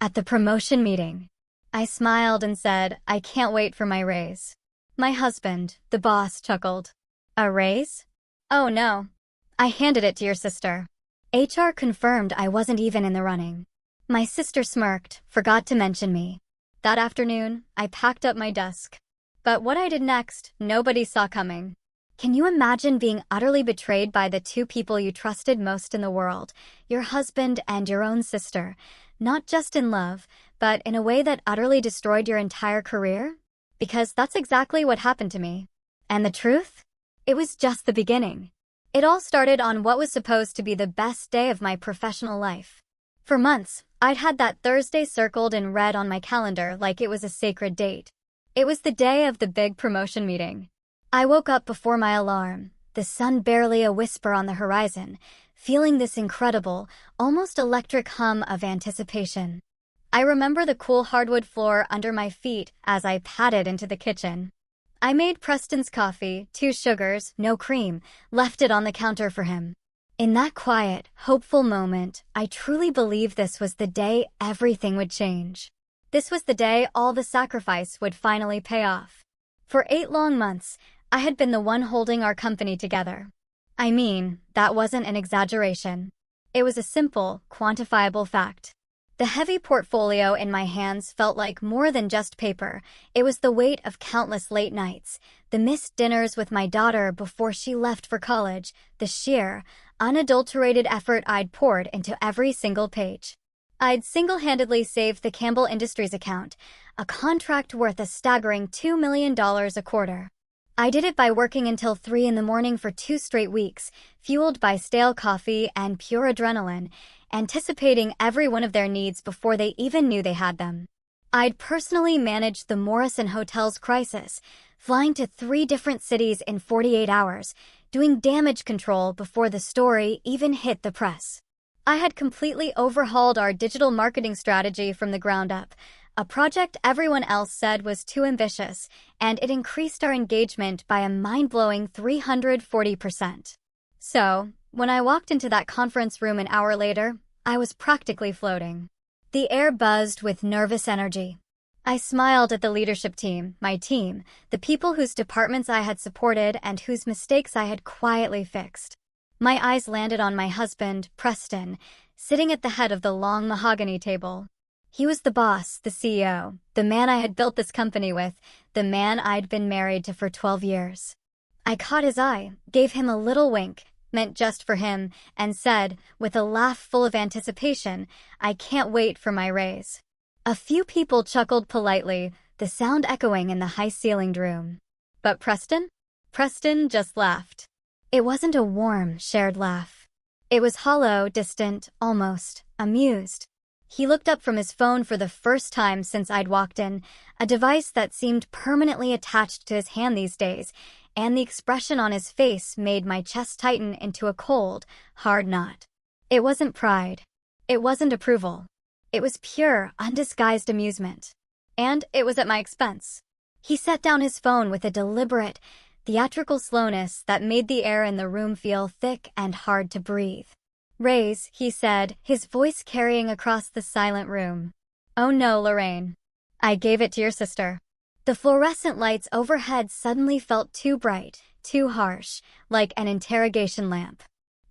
At the promotion meeting, I smiled and said, I can't wait for my raise. My husband, the boss, chuckled. A raise? Oh no. I handed it to your sister. HR confirmed I wasn't even in the running. My sister smirked, forgot to mention me. That afternoon, I packed up my desk. But what I did next, nobody saw coming. Can you imagine being utterly betrayed by the two people you trusted most in the world, your husband and your own sister, not just in love, but in a way that utterly destroyed your entire career? Because that's exactly what happened to me. And the truth? It was just the beginning. It all started on what was supposed to be the best day of my professional life. For months, I'd had that Thursday circled in red on my calendar like it was a sacred date. It was the day of the big promotion meeting. I woke up before my alarm, the sun barely a whisper on the horizon, feeling this incredible, almost electric hum of anticipation. I remember the cool hardwood floor under my feet as I padded into the kitchen. I made Preston's coffee, 2 sugars, no cream, left it on the counter for him. In that quiet, hopeful moment, I truly believed this was the day everything would change. This was the day all the sacrifice would finally pay off. For 8 long months, I had been the one holding our company together. I mean, that wasn't an exaggeration. It was a simple, quantifiable fact. The heavy portfolio in my hands felt like more than just paper. It was the weight of countless late nights, the missed dinners with my daughter before she left for college, the sheer, unadulterated effort I'd poured into every single page. I'd single-handedly saved the Campbell Industries account, a contract worth a staggering $2 million a quarter. I did it by working until 3 in the morning for 2 straight weeks, fueled by stale coffee and pure adrenaline, anticipating every one of their needs before they even knew they had them. I'd personally managed the Morrison Hotel's crisis, flying to 3 different cities in 48 hours, doing damage control before the story even hit the press. I had completely overhauled our digital marketing strategy from the ground up, a project everyone else said was too ambitious, and it increased our engagement by a mind-blowing 340%. So, when I walked into that conference room an hour later, I was practically floating. The air buzzed with nervous energy. I smiled at the leadership team, my team, the people whose departments I had supported and whose mistakes I had quietly fixed. My eyes landed on my husband, Preston, sitting at the head of the long mahogany table. He was the boss, the CEO, the man I had built this company with, the man I'd been married to for 12 years. I caught his eye, gave him a little wink, meant just for him, and said, with a laugh full of anticipation, I can't wait for my raise. A few people chuckled politely, the sound echoing in the high-ceilinged room. But Preston? Preston just laughed. It wasn't a warm, shared laugh. It was hollow, distant, almost amused. He looked up from his phone for the first time since I'd walked in, a device that seemed permanently attached to his hand these days, and the expression on his face made my chest tighten into a cold, hard knot. It wasn't pride. It wasn't approval. It was pure, undisguised amusement. And it was at my expense. He set down his phone with a deliberate, theatrical slowness that made the air in the room feel thick and hard to breathe. Raise, he said, his voice carrying across the silent room. Oh no, Lorraine. I gave it to your sister. The fluorescent lights overhead suddenly felt too bright, too harsh, like an interrogation lamp.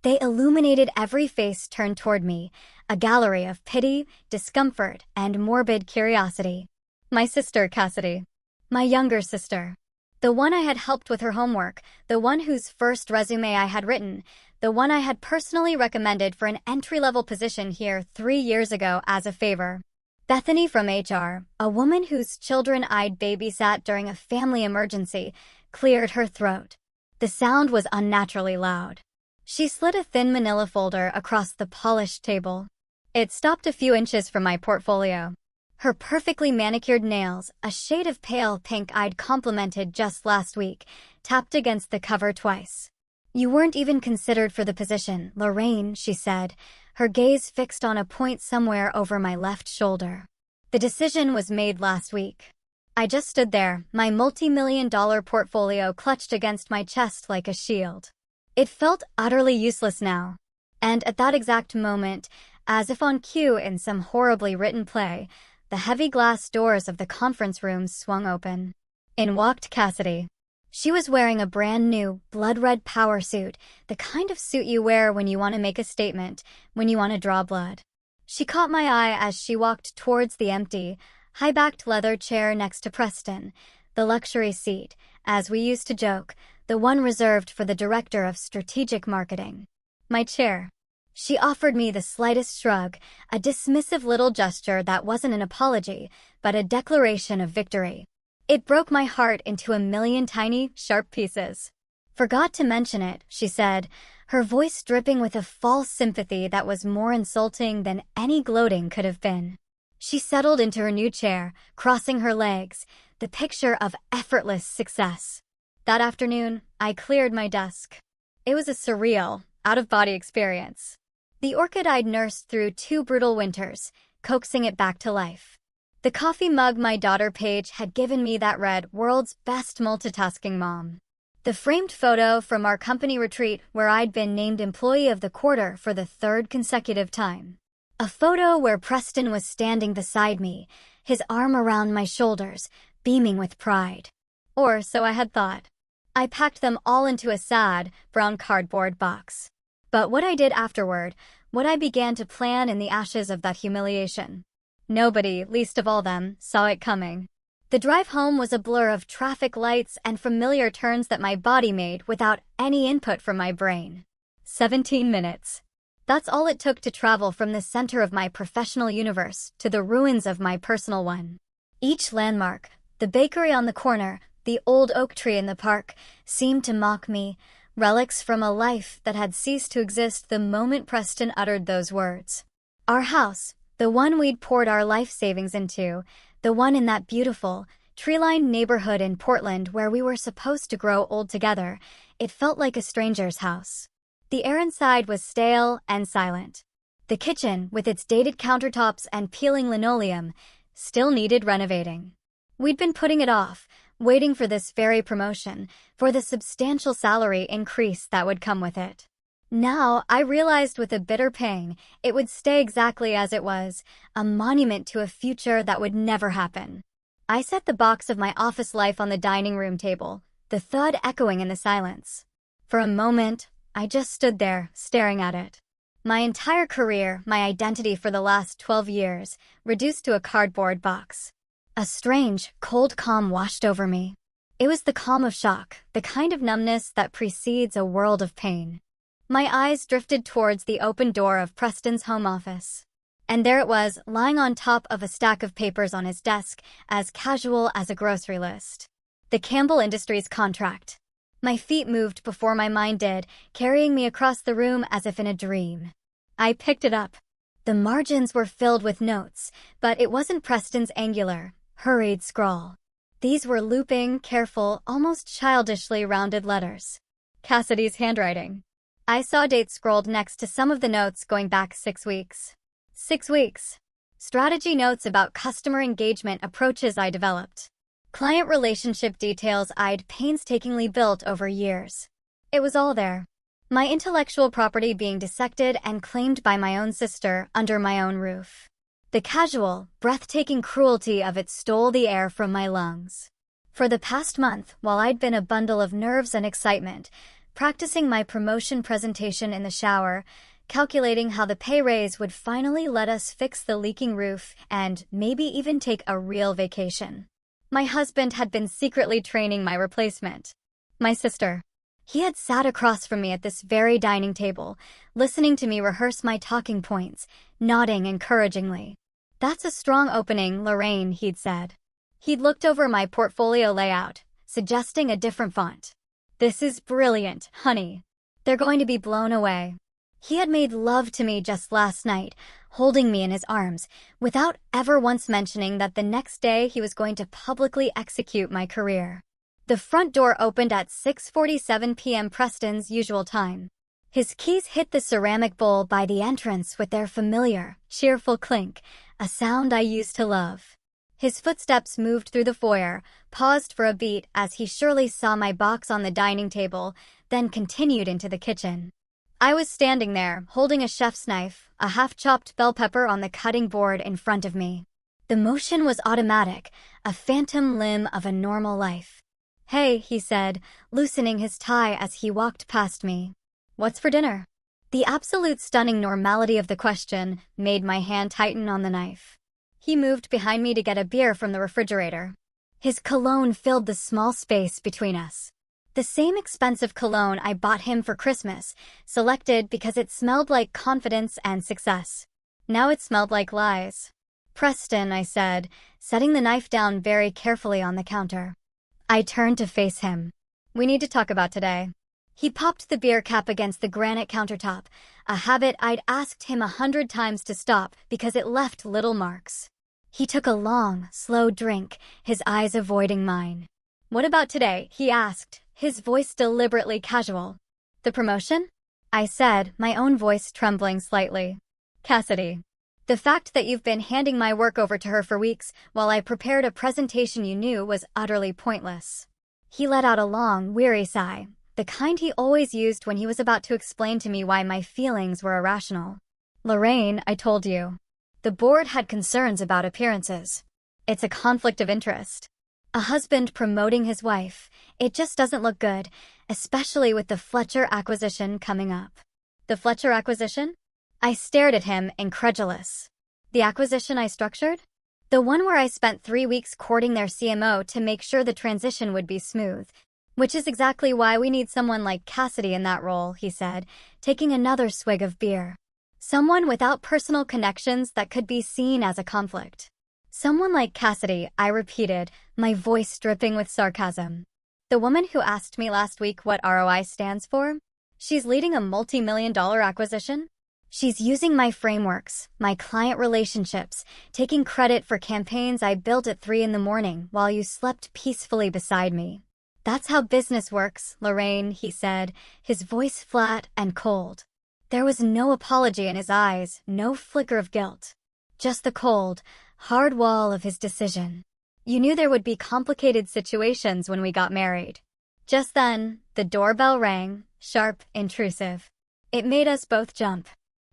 They illuminated every face turned toward me, a gallery of pity, discomfort, and morbid curiosity. My sister, Cassidy. My younger sister. The one I had helped with her homework, the one whose first resume I had written, the one I had personally recommended for an entry-level position here 3 years ago as a favor. Bethany from HR, a woman whose children I'd babysat during a family emergency, cleared her throat. The sound was unnaturally loud. She slid a thin manila folder across the polished table. It stopped a few inches from my portfolio. Her perfectly manicured nails, a shade of pale pink I'd complimented just last week, tapped against the cover twice. You weren't even considered for the position, Lorraine, she said, her gaze fixed on a point somewhere over my left shoulder. The decision was made last week. I just stood there, my multi-million-dollar portfolio clutched against my chest like a shield. It felt utterly useless now. And at that exact moment, As if on cue in some horribly written play, the heavy glass doors of the conference rooms swung open. In walked Cassidy. She was wearing a brand new, blood-red power suit, the kind of suit you wear when you want to make a statement, when you want to draw blood. She caught my eye as she walked towards the empty, high-backed leather chair next to Preston, the luxury seat, as we used to joke, the one reserved for the director of strategic marketing. My chair. She offered me the slightest shrug, a dismissive little gesture that wasn't an apology, but a declaration of victory. It broke my heart into a million tiny, sharp pieces. Forgot to mention it, she said, her voice dripping with a false sympathy that was more insulting than any gloating could have been. She settled into her new chair, crossing her legs, the picture of effortless success. That afternoon, I cleared my desk. It was a surreal, out-of-body experience. The orchid I'd nursed through 2 brutal winters, coaxing it back to life. The coffee mug my daughter Paige had given me that read, "World's Best Multitasking Mom." The framed photo from our company retreat where I'd been named Employee of the Quarter for the 3rd consecutive time. A photo where Preston was standing beside me, his arm around my shoulders, beaming with pride. Or so I had thought. I packed them all into a sad, brown cardboard box. But what I did afterward, what I began to plan in the ashes of that humiliation. Nobody, least of all them, saw it coming. The drive home was a blur of traffic lights and familiar turns that my body made without any input from my brain. 17 minutes. That's all it took to travel from the center of my professional universe to the ruins of my personal one. Each landmark, the bakery on the corner, the old oak tree in the park, seemed to mock me, relics from a life that had ceased to exist the moment Preston uttered those words. Our house, the one we'd poured our life savings into, the one in that beautiful, tree-lined neighborhood in Portland where we were supposed to grow old together, it felt like a stranger's house. The air inside was stale and silent. The kitchen, with its dated countertops and peeling linoleum, still needed renovating. We'd been putting it off, waiting for this very promotion, for the substantial salary increase that would come with it. Now, I realized with a bitter pang, it would stay exactly as it was, a monument to a future that would never happen. I set the box of my office life on the dining room table, the thud echoing in the silence. For a moment, I just stood there, staring at it. My entire career, my identity for the last 12 years, reduced to a cardboard box. A strange, cold calm washed over me. It was the calm of shock, the kind of numbness that precedes a world of pain. My eyes drifted towards the open door of Preston's home office. And there it was, lying on top of a stack of papers on his desk, as casual as a grocery list. The Campbell Industries contract. My feet moved before my mind did, carrying me across the room as if in a dream. I picked it up. The margins were filled with notes, but it wasn't Preston's angular, hurried scrawl. These were looping, careful, almost childishly rounded letters. Cassidy's handwriting. I saw dates scrolled next to some of the notes going back 6 weeks. 6 weeks. Strategy notes about customer engagement approaches I developed. Client relationship details I'd painstakingly built over years. It was all there. My intellectual property being dissected and claimed by my own sister under my own roof. The casual, breathtaking cruelty of it stole the air from my lungs. For the past month, while I'd been a bundle of nerves and excitement, practicing my promotion presentation in the shower, calculating how the pay raise would finally let us fix the leaking roof and maybe even take a real vacation. My husband had been secretly training my replacement. My sister. He had sat across from me at this very dining table, listening to me rehearse my talking points, nodding encouragingly. "That's a strong opening, Lorraine," he'd said. He'd looked over my portfolio layout, suggesting a different font. "This is brilliant, honey. They're going to be blown away." He had made love to me just last night, holding me in his arms, without ever once mentioning that the next day he was going to publicly execute my career. The front door opened at 6:47 p.m. Preston's usual time. His keys hit the ceramic bowl by the entrance with their familiar, cheerful clink, a sound I used to love. His footsteps moved through the foyer, paused for a beat as he surely saw my box on the dining table, then continued into the kitchen. I was standing there, holding a chef's knife, a half-chopped bell pepper on the cutting board in front of me. The motion was automatic, a phantom limb of a normal life. "Hey," he said, loosening his tie as he walked past me. "What's for dinner?" The absolute stunning normality of the question made my hand tighten on the knife. He moved behind me to get a beer from the refrigerator. His cologne filled the small space between us. The same expensive cologne I bought him for Christmas, selected because it smelled like confidence and success. Now it smelled like lies. "Preston," I said, setting the knife down very carefully on the counter. I turned to face him. "We need to talk about today." He popped the beer cap against the granite countertop, a habit I'd asked him 100 times to stop because it left little marks. He took a long, slow drink, his eyes avoiding mine. "What about today?" he asked, his voice deliberately casual. "The promotion?" I said, my own voice trembling slightly. "Cassidy. The fact that you've been handing my work over to her for weeks while I prepared a presentation you knew was utterly pointless." He let out a long, weary sigh, the kind he always used when he was about to explain to me why my feelings were irrational. "Lorraine, I told you. The board had concerns about appearances. It's a conflict of interest. A husband promoting his wife, it just doesn't look good, especially with the Fletcher acquisition coming up." "The Fletcher acquisition?" I stared at him, incredulous. "The acquisition I structured? The one where I spent 3 weeks courting their CMO to make sure the transition would be smooth. Which is exactly why we need someone like Cassidy in that role," he said, taking another swig of beer. "Someone without personal connections that could be seen as a conflict." "Someone like Cassidy," I repeated, my voice dripping with sarcasm. "The woman who asked me last week what ROI stands for? She's leading a multi-million-dollar acquisition? She's using my frameworks, my client relationships, taking credit for campaigns I built at 3 a.m. while you slept peacefully beside me. That's how business works, Lorraine," he said, his voice flat and cold. There was no apology in his eyes, no flicker of guilt. Just the cold, hard wall of his decision. "You knew there would be complicated situations when we got married." Just then, the doorbell rang, sharp, intrusive. It made us both jump.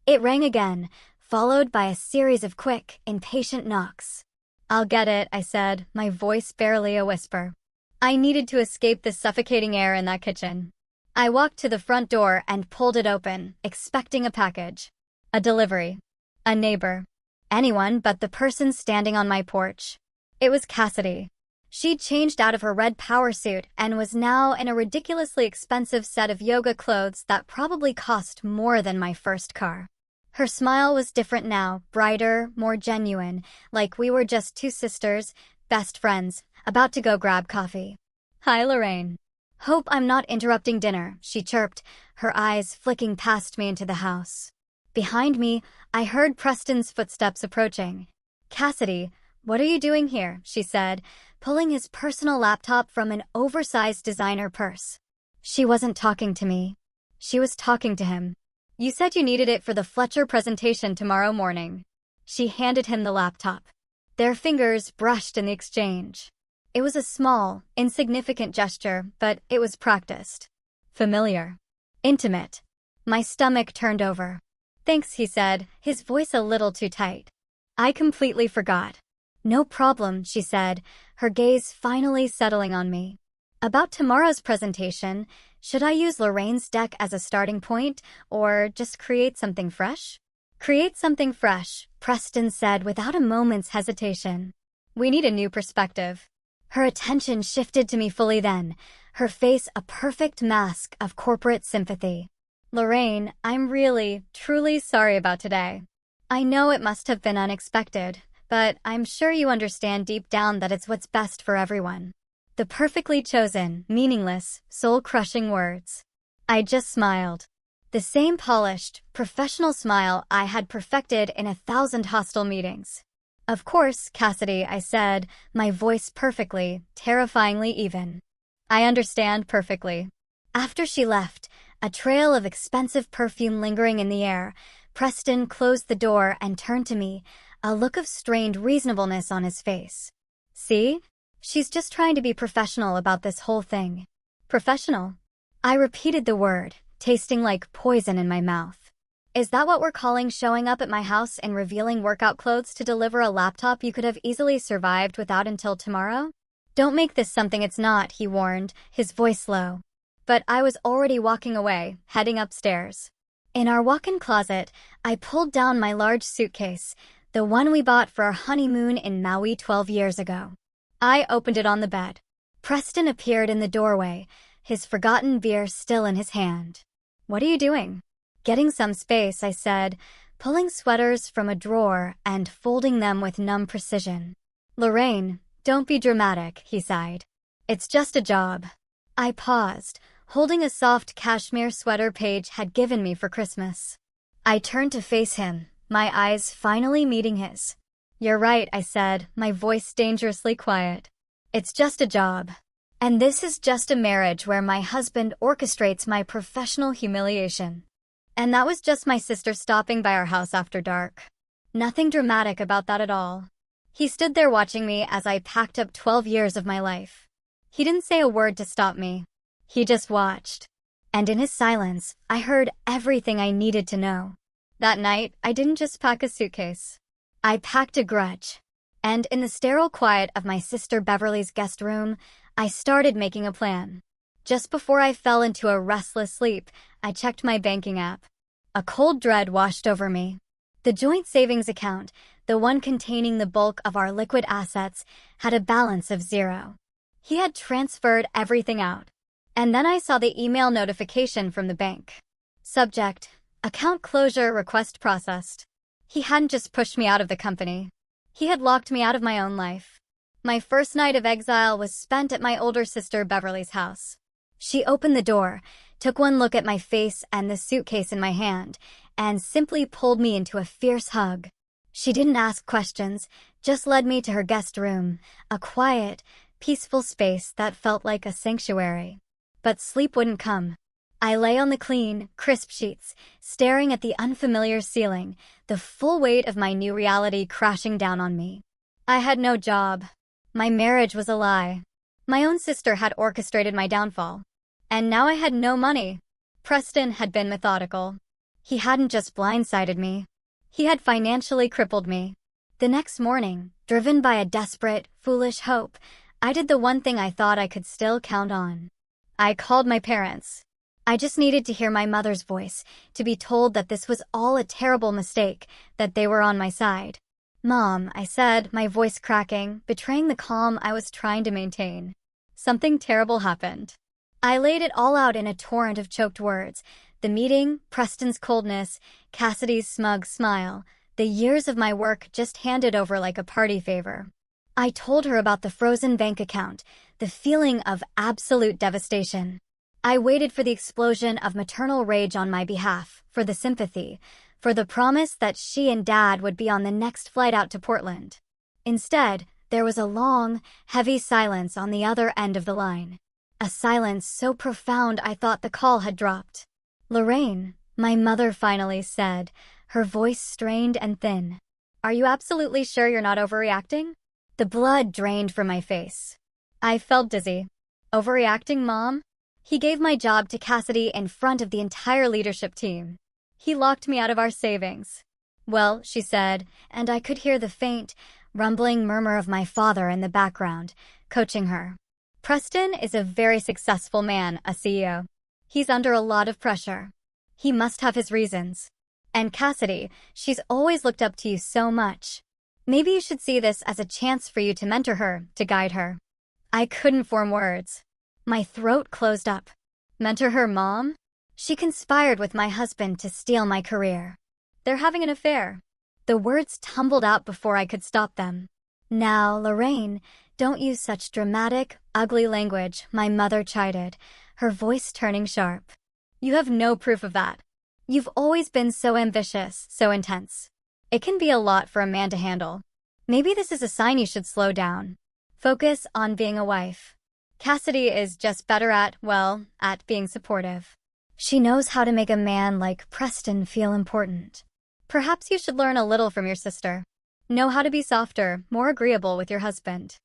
It rang again, followed by a series of quick, impatient knocks. "I'll get it," I said, my voice barely a whisper. I needed to escape the suffocating air in that kitchen. I walked to the front door and pulled it open, expecting a package. A delivery. A neighbor. Anyone but the person standing on my porch. It was Cassidy. She'd changed out of her red power suit and was now in a ridiculously expensive set of yoga clothes that probably cost more than my first car. Her smile was different now, brighter, more genuine, like we were just two sisters, best friends, about to go grab coffee. "Hi, Lorraine. Hope I'm not interrupting dinner," she chirped, her eyes flicking past me into the house. Behind me, I heard Preston's footsteps approaching. "Cassidy, what are you doing here?" she said, pulling his personal laptop from an oversized designer purse. She wasn't talking to me. She was talking to him. "You said you needed it for the Fletcher presentation tomorrow morning." She handed him the laptop. Their fingers brushed in the exchange. It was a small, insignificant gesture, but it was practiced. Familiar. Intimate. My stomach turned over. "Thanks," he said, his voice a little too tight. I completely forgot. "No problem," she said, her gaze finally settling on me. "About tomorrow's presentation, should I use Lorraine's deck as a starting point, or just create something fresh?" "Create something fresh," Preston said without a moment's hesitation. "We need a new perspective." Her attention shifted to me fully then, her face a perfect mask of corporate sympathy. "Lorraine, I'm really, truly sorry about today. I know it must have been unexpected, but I'm sure you understand deep down that it's what's best for everyone." The perfectly chosen, meaningless, soul-crushing words. I just smiled. The same polished, professional smile I had perfected in 1,000 hostile meetings. "Of course, Cassidy," I said, my voice perfectly, terrifyingly even. "I understand perfectly." After she left, a trail of expensive perfume lingering in the air, Preston closed the door and turned to me, a look of strained reasonableness on his face. "See? She's just trying to be professional about this whole thing." "Professional?" I repeated the word, tasting like poison in my mouth. Is that what we're calling showing up at my house and revealing workout clothes to deliver a laptop you could have easily survived without until tomorrow? Don't make this something it's not, he warned, his voice low. But I was already walking away, heading upstairs. In our walk-in closet, I pulled down my large suitcase, the one we bought for our honeymoon in Maui 12 years ago. I opened it on the bed. Preston appeared in the doorway, his forgotten beer still in his hand. What are you doing? Getting some space, I said, pulling sweaters from a drawer and folding them with numb precision. Lorraine, don't be dramatic, he sighed. It's just a job. I paused, holding a soft cashmere sweater Paige had given me for Christmas. I turned to face him, my eyes finally meeting his. You're right, I said, my voice dangerously quiet. It's just a job. And this is just a marriage where my husband orchestrates my professional humiliation. And that was just my sister stopping by our house after dark. Nothing dramatic about that at all. He stood there watching me as I packed up 12 years of my life. He didn't say a word to stop me. He just watched. And in his silence, I heard everything I needed to know. That night, I didn't just pack a suitcase. I packed a grudge. And in the sterile quiet of my sister Beverly's guest room, I started making a plan. Just before I fell into a restless sleep, I checked my banking app. A cold dread washed over me. The joint savings account, the one containing the bulk of our liquid assets, had a balance of 0. He had transferred everything out. And then I saw the email notification from the bank. Subject: account closure request processed. He hadn't just pushed me out of the company. He had locked me out of my own life. My first night of exile was spent at my older sister Beverly's house. She opened the door, took one look at my face and the suitcase in my hand, and simply pulled me into a fierce hug. She didn't ask questions, just led me to her guest room, a quiet, peaceful space that felt like a sanctuary. But sleep wouldn't come. I lay on the clean, crisp sheets, staring at the unfamiliar ceiling, the full weight of my new reality crashing down on me. I had no job. My marriage was a lie. My own sister had orchestrated my downfall. And now I had no money. Preston had been methodical. He hadn't just blindsided me. He had financially crippled me. The next morning, driven by a desperate, foolish hope, I did the one thing I thought I could still count on. I called my parents. I just needed to hear my mother's voice, to be told that this was all a terrible mistake, that they were on my side. Mom, I said, my voice cracking, betraying the calm I was trying to maintain. Something terrible happened. I laid it all out in a torrent of choked words. The meeting, Preston's coldness, Cassidy's smug smile, the years of my work just handed over like a party favor. I told her about the frozen bank account, the feeling of absolute devastation. I waited for the explosion of maternal rage on my behalf, for the sympathy, for the promise that she and Dad would be on the next flight out to Portland. Instead, there was a long, heavy silence on the other end of the line. A silence so profound I thought the call had dropped. Lorraine, my mother finally said, her voice strained and thin. Are you absolutely sure you're not overreacting? The blood drained from my face. I felt dizzy. Overreacting, Mom? He gave my job to Cassidy in front of the entire leadership team. He locked me out of our savings. Well, she said, and I could hear the faint, rumbling murmur of my father in the background, coaching her. Preston is a very successful man, a CEO. He's under a lot of pressure. He must have his reasons. And Cassidy, she's always looked up to you so much. Maybe you should see this as a chance for you to mentor her, to guide her. I couldn't form words. My throat closed up. Mentor her, Mom? She conspired with my husband to steal my career. They're having an affair. The words tumbled out before I could stop them. Now, Lorraine, don't use such dramatic, ugly language, my mother chided, her voice turning sharp. You have no proof of that. You've always been so ambitious, so intense. It can be a lot for a man to handle. Maybe this is a sign you should slow down. Focus on being a wife. Cassidy is just better at being supportive. She knows how to make a man like Preston feel important. Perhaps you should learn a little from your sister. Know how to be softer, more agreeable with your husband.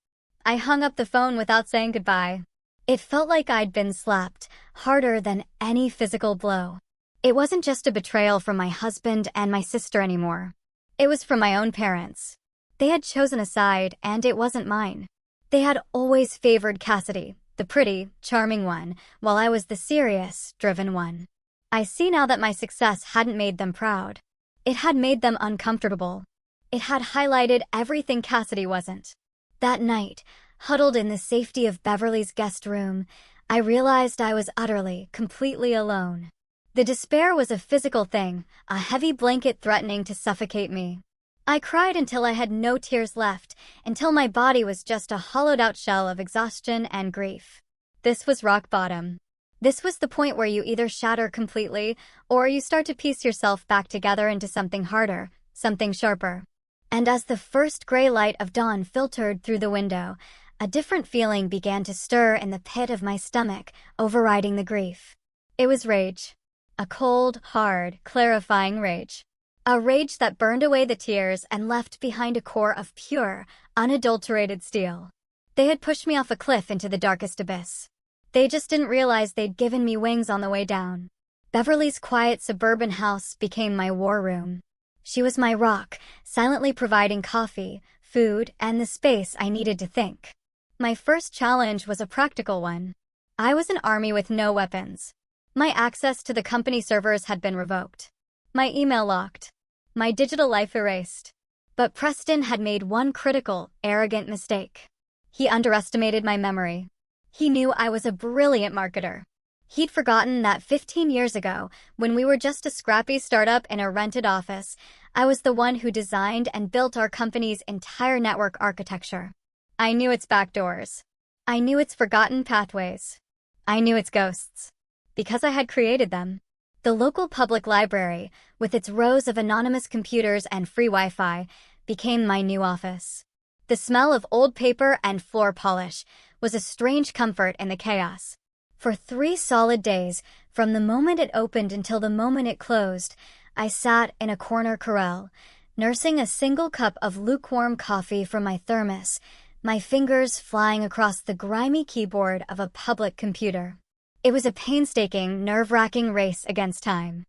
I hung up the phone without saying goodbye. It felt like I'd been slapped, harder than any physical blow. It wasn't just a betrayal from my husband and my sister anymore. It was from my own parents. They had chosen a side, and it wasn't mine. They had always favored Cassidy, the pretty, charming one, while I was the serious, driven one. I see now that my success hadn't made them proud. It had made them uncomfortable. It had highlighted everything Cassidy wasn't. That night, huddled in the safety of Beverly's guest room, I realized I was utterly, completely alone. The despair was a physical thing, a heavy blanket threatening to suffocate me. I cried until I had no tears left, until my body was just a hollowed-out shell of exhaustion and grief. This was rock bottom. This was the point where you either shatter completely, or you start to piece yourself back together into something harder, something sharper. And as the first gray light of dawn filtered through the window, a different feeling began to stir in the pit of my stomach, overriding the grief. It was rage. A cold, hard, clarifying rage. A rage that burned away the tears and left behind a core of pure, unadulterated steel. They had pushed me off a cliff into the darkest abyss. They just didn't realize they'd given me wings on the way down. Beverly's quiet suburban house became my war room. She was my rock, silently providing coffee, food, and the space I needed to think. My first challenge was a practical one. I was an army with no weapons. My access to the company servers had been revoked. My email locked. My digital life erased. But Preston had made one critical, arrogant mistake. He underestimated my memory. He knew I was a brilliant marketer. He'd forgotten that 15 years ago, when we were just a scrappy startup in a rented office, I was the one who designed and built our company's entire network architecture. I knew its backdoors. I knew its forgotten pathways. I knew its ghosts. Because I had created them. The local public library, with its rows of anonymous computers and free Wi-Fi, became my new office. The smell of old paper and floor polish was a strange comfort in the chaos. For 3 solid days, from the moment it opened until the moment it closed, I sat in a corner corral, nursing a single cup of lukewarm coffee from my thermos, my fingers flying across the grimy keyboard of a public computer. It was a painstaking, nerve-wracking race against time.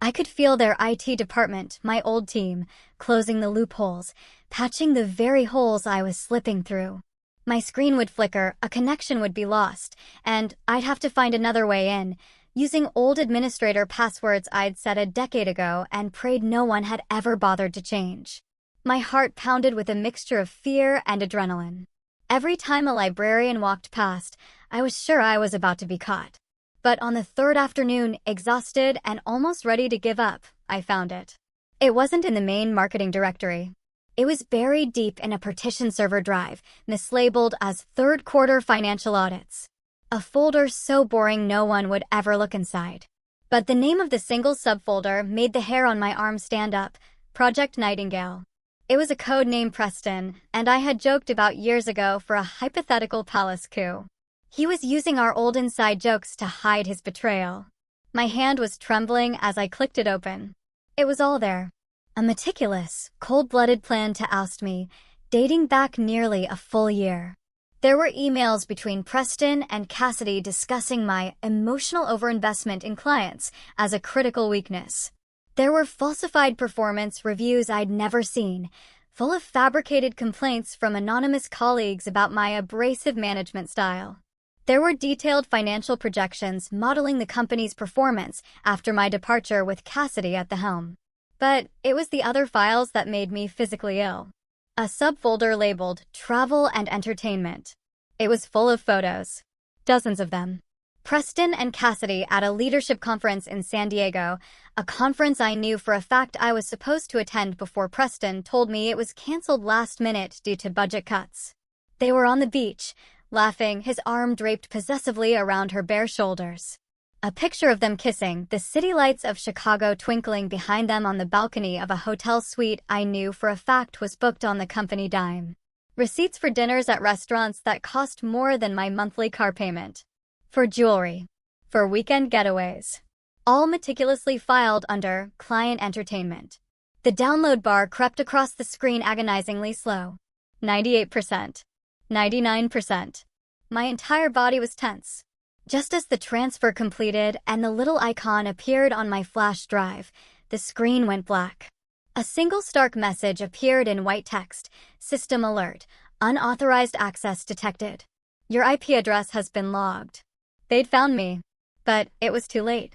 I could feel their IT department, my old team, closing the loopholes, patching the very holes I was slipping through. My screen would flicker, a connection would be lost, and I'd have to find another way in, using old administrator passwords I'd set a decade ago and prayed no one had ever bothered to change. My heart pounded with a mixture of fear and adrenaline. Every time a librarian walked past, I was sure I was about to be caught. But on the 3rd afternoon, exhausted and almost ready to give up, I found it. It wasn't in the main marketing directory. It was buried deep in a partition server drive, mislabeled as 3rd quarter financial audits. A folder so boring no one would ever look inside. But the name of the single subfolder made the hair on my arm stand up, Project Nightingale. It was a code name Preston, and I had joked about years ago for a hypothetical palace coup. He was using our old inside jokes to hide his betrayal. My hand was trembling as I clicked it open. It was all there. A meticulous, cold-blooded plan to oust me, dating back nearly a full year. There were emails between Preston and Cassidy discussing my emotional overinvestment in clients as a critical weakness. There were falsified performance reviews I'd never seen, full of fabricated complaints from anonymous colleagues about my abrasive management style. There were detailed financial projections modeling the company's performance after my departure with Cassidy at the helm. But it was the other files that made me physically ill. A subfolder labeled Travel and Entertainment. It was full of photos. Dozens of them. Preston and Cassidy at a leadership conference in San Diego, a conference I knew for a fact I was supposed to attend before Preston told me it was canceled last minute due to budget cuts. They were on the beach, laughing, his arm draped possessively around her bare shoulders. A picture of them kissing, the city lights of Chicago twinkling behind them on the balcony of a hotel suite I knew for a fact was booked on the company dime. Receipts for dinners at restaurants that cost more than my monthly car payment. For jewelry. For weekend getaways. All meticulously filed under Client Entertainment. The download bar crept across the screen agonizingly slow. 98%. 99%. My entire body was tense. Just as the transfer completed and the little icon appeared on my flash drive, the screen went black. A single stark message appeared in white text: "System alert. Unauthorized access detected. Your IP address has been logged." They'd found me, but it was too late.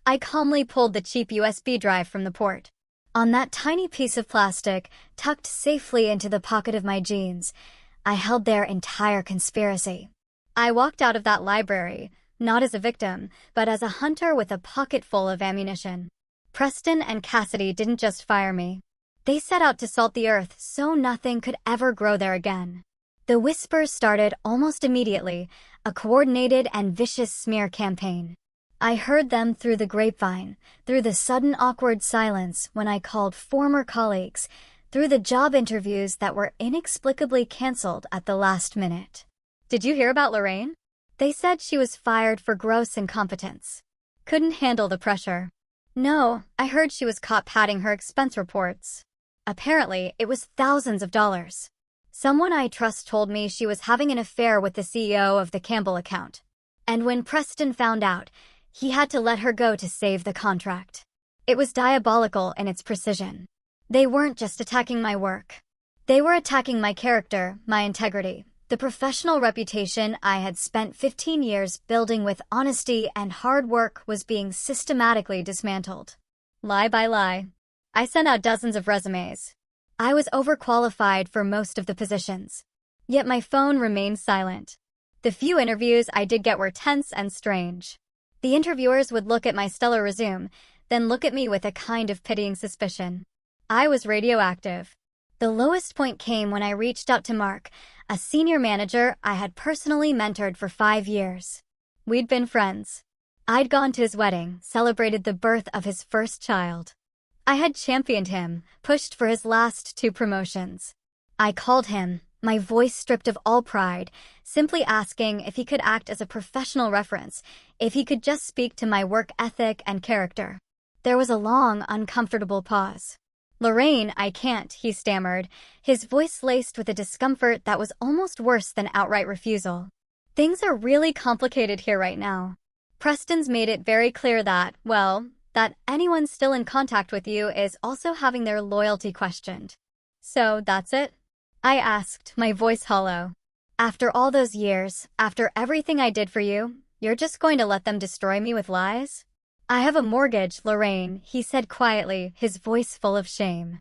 I calmly pulled the cheap USB drive from the port. On that tiny piece of plastic, tucked safely into the pocket of my jeans, I held their entire conspiracy. I walked out of that library, not as a victim, but as a hunter with a pocket full of ammunition. Preston and Cassidy didn't just fire me. They set out to salt the earth so nothing could ever grow there again. The whispers started almost immediately, a coordinated and vicious smear campaign. I heard them through the grapevine, through the sudden awkward silence when I called former colleagues, through the job interviews that were inexplicably canceled at the last minute. "Did you hear about Lorraine?" They said she was fired for gross incompetence. Couldn't handle the pressure. "No, I heard she was caught padding her expense reports. Apparently, it was thousands of dollars. Someone I trust told me she was having an affair with the CEO of the Campbell account. And when Preston found out, he had to let her go to save the contract. It was diabolical in its precision. They weren't just attacking my work. They were attacking my character, my integrity, the professional reputation I had spent 15 years building with honesty and hard work was being systematically dismantled. Lie by lie. I sent out dozens of resumes. I was overqualified for most of the positions. Yet my phone remained silent. The few interviews I did get were tense and strange. The interviewers would look at my stellar resume, then look at me with a kind of pitying suspicion. I was radioactive. The lowest point came when I reached out to Mark, a senior manager I had personally mentored for 5 years. We'd been friends. I'd gone to his wedding, celebrated the birth of his first child. I had championed him, pushed for his last 2 promotions. I called him, my voice stripped of all pride, simply asking if he could act as a professional reference, if he could just speak to my work ethic and character. There was a long, uncomfortable pause. "Lorraine, I can't," he stammered, his voice laced with a discomfort that was almost worse than outright refusal. "Things are really complicated here right now. Preston's made it very clear that, well, that anyone still in contact with you is also having their loyalty questioned." "So that's it?" I asked, my voice hollow. "After all those years, after everything I did for you, you're just going to let them destroy me with lies?" "I have a mortgage, Lorraine," he said quietly, his voice full of shame.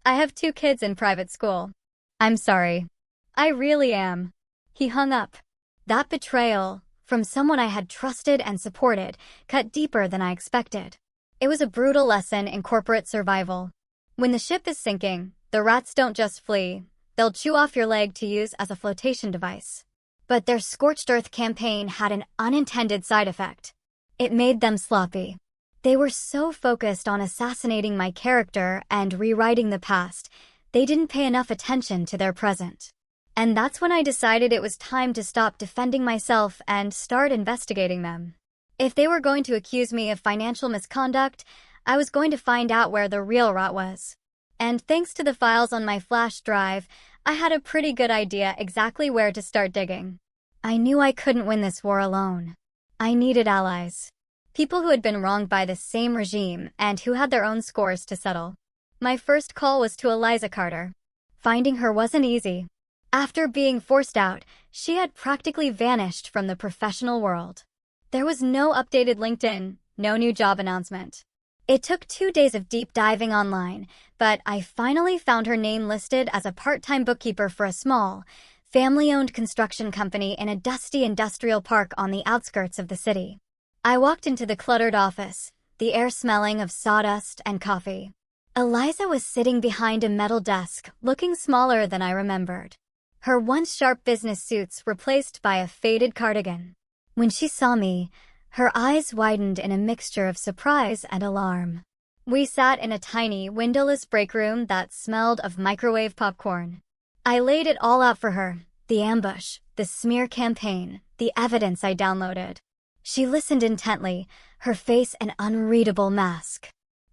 "I have 2 kids in private school. I'm sorry. I really am." He hung up. That betrayal, from someone I had trusted and supported, cut deeper than I expected. It was a brutal lesson in corporate survival. When the ship is sinking, the rats don't just flee. They'll chew off your leg to use as a flotation device. But their scorched earth campaign had an unintended side effect. It made them sloppy. They were so focused on assassinating my character and rewriting the past, they didn't pay enough attention to their present. And that's when I decided it was time to stop defending myself and start investigating them. If they were going to accuse me of financial misconduct, I was going to find out where the real rot was. And thanks to the files on my flash drive, I had a pretty good idea exactly where to start digging. I knew I couldn't win this war alone. I needed allies. People who had been wronged by the same regime and who had their own scores to settle. My first call was to Eliza Carter. Finding her wasn't easy. After being forced out, she had practically vanished from the professional world. There was no updated LinkedIn, no new job announcement. It took 2 days of deep diving online, but I finally found her name listed as a part-time bookkeeper for a small, family-owned construction company in a dusty industrial park on the outskirts of the city. I walked into the cluttered office, the air smelling of sawdust and coffee. Eliza was sitting behind a metal desk, looking smaller than I remembered. Her once sharp business suits replaced by a faded cardigan. When she saw me, her eyes widened in a mixture of surprise and alarm. We sat in a tiny, windowless break room that smelled of microwave popcorn. I laid it all out for her, the ambush, the smear campaign, the evidence I downloaded. She listened intently, her face an unreadable mask.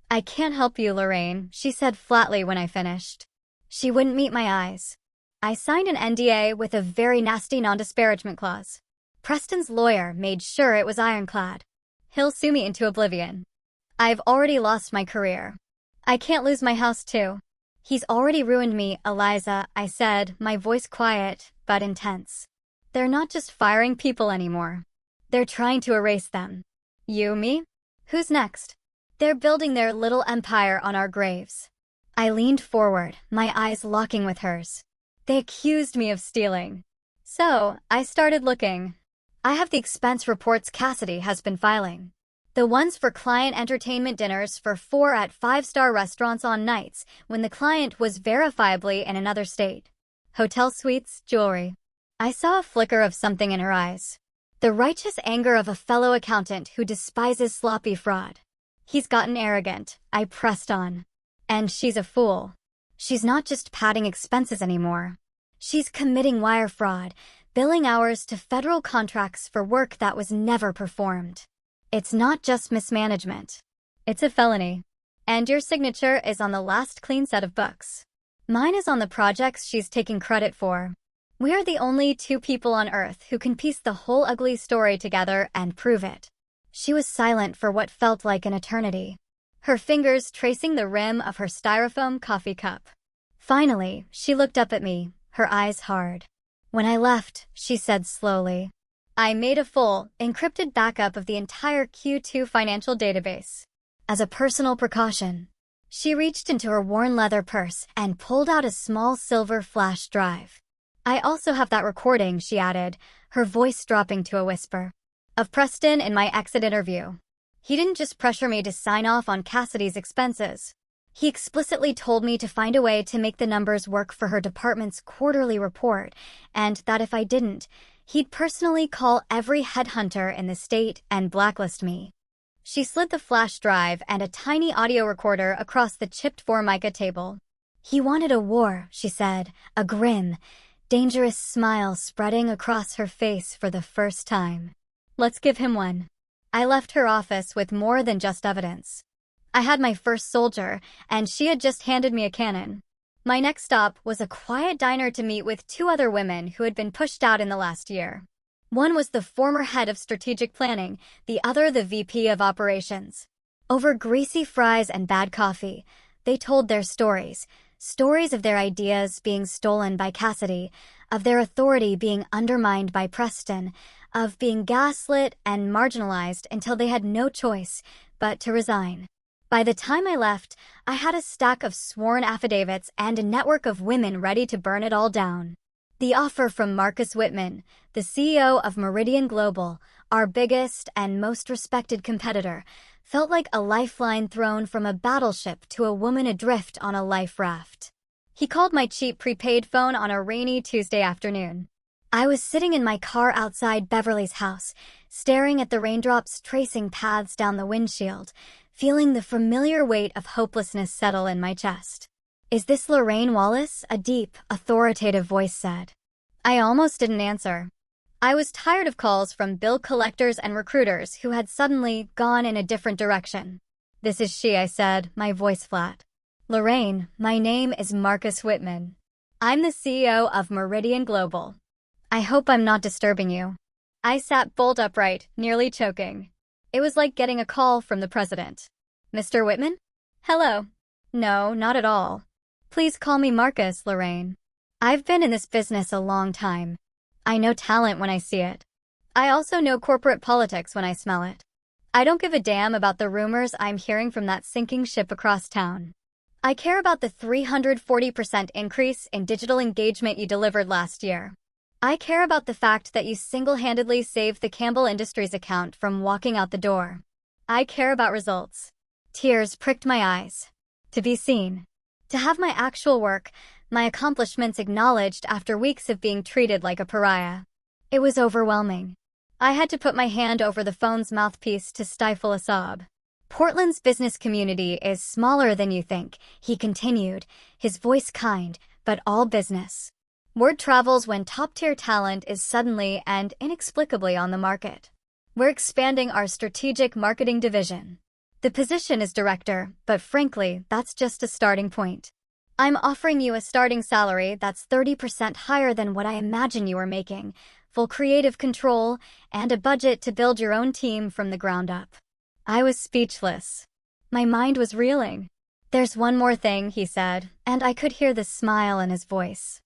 "I can't help you, Lorraine," she said flatly when I finished. She wouldn't meet my eyes. I signed an NDA with a very nasty non-disparagement clause. Preston's lawyer made sure it was ironclad. He'll sue me into oblivion. I've already lost my career. I can't lose my house too. He's already ruined me, Eliza, I said, my voice quiet but intense. They're not just firing people anymore. They're trying to erase them. You, me? Who's next? They're building their little empire on our graves. I leaned forward, my eyes locking with hers. They accused me of stealing. So, I started looking. I have the expense reports Cassidy has been filing. The ones for client entertainment dinners for 4 at 5-star restaurants on nights when the client was verifiably in another state. Hotel suites, jewelry. I saw a flicker of something in her eyes. The righteous anger of a fellow accountant who despises sloppy fraud. He's gotten arrogant, I pressed on. And she's a fool. She's not just padding expenses anymore. She's committing wire fraud, billing hours to federal contracts for work that was never performed. It's not just mismanagement. It's a felony. And your signature is on the last clean set of books. Mine is on the projects she's taking credit for. We are the only 2 people on Earth who can piece the whole ugly story together and prove it. She was silent for what felt like an eternity, her fingers tracing the rim of her styrofoam coffee cup. Finally, she looked up at me, her eyes hard. When I left, she said slowly, I made a full, encrypted backup of the entire Q2 financial database. As a personal precaution, she reached into her worn leather purse and pulled out a small silver flash drive. I also have that recording, she added, her voice dropping to a whisper, of Preston in my exit interview. He didn't just pressure me to sign off on Cassidy's expenses. He explicitly told me to find a way to make the numbers work for her department's quarterly report, and that if I didn't, he'd personally call every headhunter in the state and blacklist me. She slid the flash drive and a tiny audio recorder across the chipped Formica table. He wanted a war, she said, a grim, dangerous smile spreading across her face for the first time. Let's give him one. I left her office with more than just evidence. I had my first soldier, and she had just handed me a cannon. My next stop was a quiet diner to meet with 2 other women who had been pushed out in the last year. One was the former head of strategic planning, the other the VP of operations. Over greasy fries and bad coffee, they told their stories of their ideas being stolen by Cassidy, of their authority being undermined by Preston, of being gaslit and marginalized until they had no choice but to resign. By the time I left, I had a stack of sworn affidavits and a network of women ready to burn it all down. The offer from Marcus Whitman, the CEO of Meridian Global, our biggest and most respected competitor, felt like a lifeline thrown from a battleship to a woman adrift on a life raft. He called my cheap prepaid phone on a rainy Tuesday afternoon. I was sitting in my car outside Beverly's house, staring at the raindrops tracing paths down the windshield, feeling the familiar weight of hopelessness settle in my chest. Is this Lorraine Wallace? A deep, authoritative voice said. I almost didn't answer. I was tired of calls from bill collectors and recruiters who had suddenly gone in a different direction. This is she, I said, my voice flat. Lorraine, my name is Marcus Whitman. I'm the CEO of Meridian Global. I hope I'm not disturbing you. I sat bolt upright, nearly choking. It was like getting a call from the president. Mr. Whitman? Hello. No, not at all. Please call me Marcus, Lorraine. I've been in this business a long time. I know talent when I see it. I also know corporate politics when I smell it. I don't give a damn about the rumors I'm hearing from that sinking ship across town. I care about the 340% increase in digital engagement you delivered last year. I care about the fact that you single-handedly saved the Campbell Industries account from walking out the door. I care about results. Tears pricked my eyes. To be seen. To have my actual work, my accomplishments acknowledged after weeks of being treated like a pariah. It was overwhelming. I had to put my hand over the phone's mouthpiece to stifle a sob. Portland's business community is smaller than you think, he continued, his voice kind, but all business. Word travels when top-tier talent is suddenly and inexplicably on the market. We're expanding our strategic marketing division. The position is director, but frankly, that's just a starting point. I'm offering you a starting salary that's 30% higher than what I imagine you were making, full creative control, and a budget to build your own team from the ground up." I was speechless. My mind was reeling. "There's one more thing," he said, and I could hear the smile in his voice.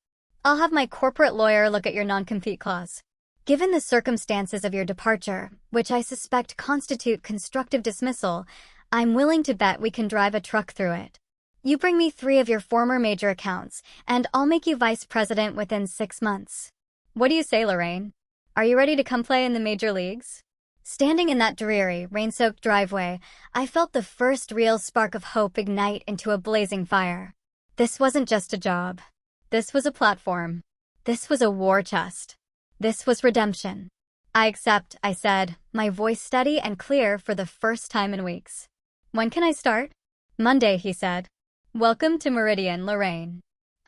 "I'll have my corporate lawyer look at your non-compete clause. Given the circumstances of your departure, which I suspect constitute constructive dismissal, I'm willing to bet we can drive a truck through it. You bring me 3 of your former major accounts, and I'll make you vice president within 6 months. What do you say, Lorraine? Are you ready to come play in the major leagues?" Standing in that dreary, rain-soaked driveway, I felt the first real spark of hope ignite into a blazing fire. This wasn't just a job. This was a platform. This was a war chest. This was redemption. "I accept," I said, my voice steady and clear for the first time in weeks. "When can I start?" "Monday," he said. "Welcome to Meridian, Lorraine.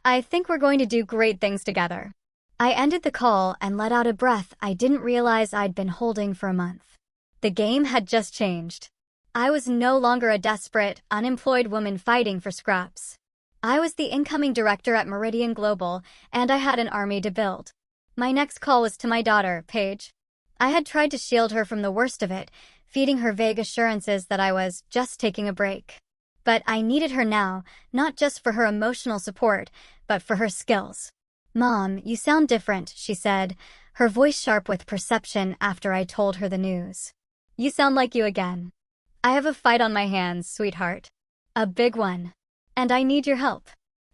I think we're going to do great things together." I ended the call and let out a breath I didn't realize I'd been holding for a month. The game had just changed. I was no longer a desperate, unemployed woman fighting for scraps. I was the incoming director at Meridian Global, and I had an army to build. My next call was to my daughter, Paige. I had tried to shield her from the worst of it, feeding her vague assurances that I was just taking a break. But I needed her now, not just for her emotional support, but for her skills. "Mom, you sound different," she said, her voice sharp with perception after I told her the news. "You sound like you again." "I have a fight on my hands, sweetheart. A big one. And I need your help."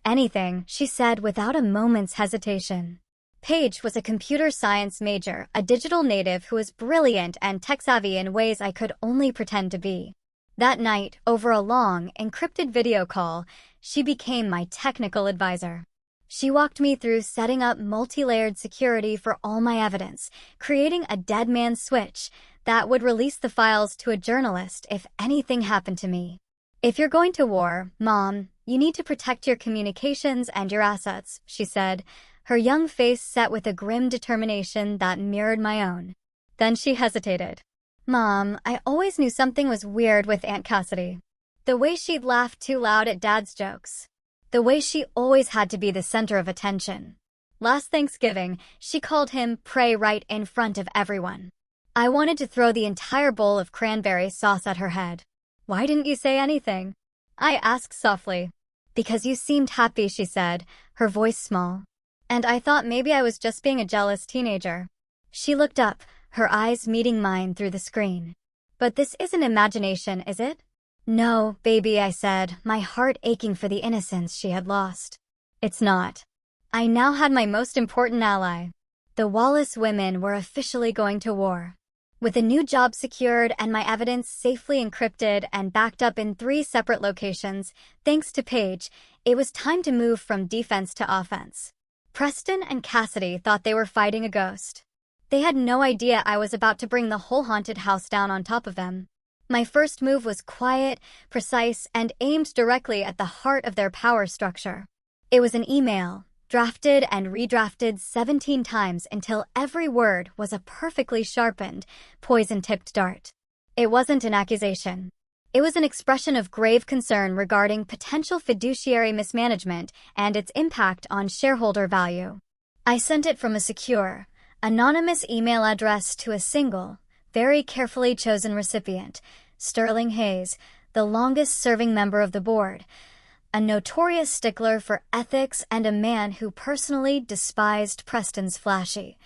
"Anything," she said without a moment's hesitation. Paige was a computer science major, a digital native who was brilliant and tech-savvy in ways I could only pretend to be. That night, over a long, encrypted video call, she became my technical advisor. She walked me through setting up multi-layered security for all my evidence, creating a dead man's switch that would release the files to a journalist if anything happened to me. "If you're going to war, Mom, you need to protect your communications and your assets," she said, her young face set with a grim determination that mirrored my own. Then she hesitated. "Mom, I always knew something was weird with Aunt Cassidy. The way she'd laugh too loud at Dad's jokes. The way she always had to be the center of attention. Last Thanksgiving, she called him prey right in front of everyone. I wanted to throw the entire bowl of cranberry sauce at her head. "Why didn't you say anything?" I asked softly. "Because you seemed happy," she said, her voice small. "And I thought maybe I was just being a jealous teenager." She looked up, her eyes meeting mine through the screen. "But this isn't imagination, is it?" "No, baby," I said, my heart aching for the innocence she had lost. "It's not." I now had my most important ally. The Wallace women were officially going to war. With a new job secured and my evidence safely encrypted and backed up in 3 separate locations, thanks to Paige, it was time to move from defense to offense. Preston and Cassidy thought they were fighting a ghost. They had no idea I was about to bring the whole haunted house down on top of them. My first move was quiet, precise, and aimed directly at the heart of their power structure. It was an email, drafted and redrafted 17 times until every word was a perfectly sharpened, poison-tipped dart. It wasn't an accusation. It was an expression of grave concern regarding potential fiduciary mismanagement and its impact on shareholder value. I sent it from a secure, anonymous email address to a single, very carefully chosen recipient, Sterling Hayes, the longest-serving member of the board, a notorious stickler for ethics and a man who personally despised Preston's flashy,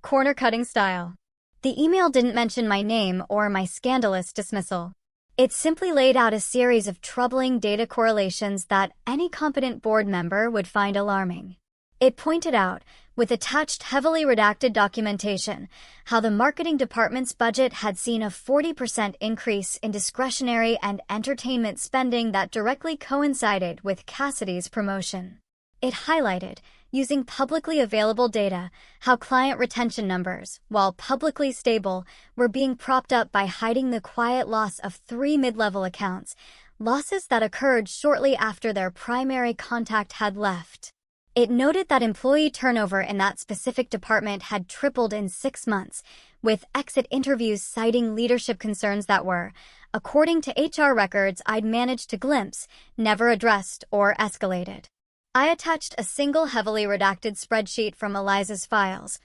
corner-cutting style. The email didn't mention my name or my scandalous dismissal. It simply laid out a series of troubling data correlations that any competent board member would find alarming. It pointed out, with attached heavily redacted documentation, how the marketing department's budget had seen a 40% increase in discretionary and entertainment spending that directly coincided with Cassidy's promotion. It highlighted, using publicly available data, how client retention numbers, while publicly stable, were being propped up by hiding the quiet loss of 3 mid-level accounts, losses that occurred shortly after their primary contact had left. It noted that employee turnover in that specific department had tripled in 6 months, with exit interviews citing leadership concerns that were, according to HR records I'd managed to glimpse, never addressed or escalated. I attached a single heavily redacted spreadsheet from Eliza's files,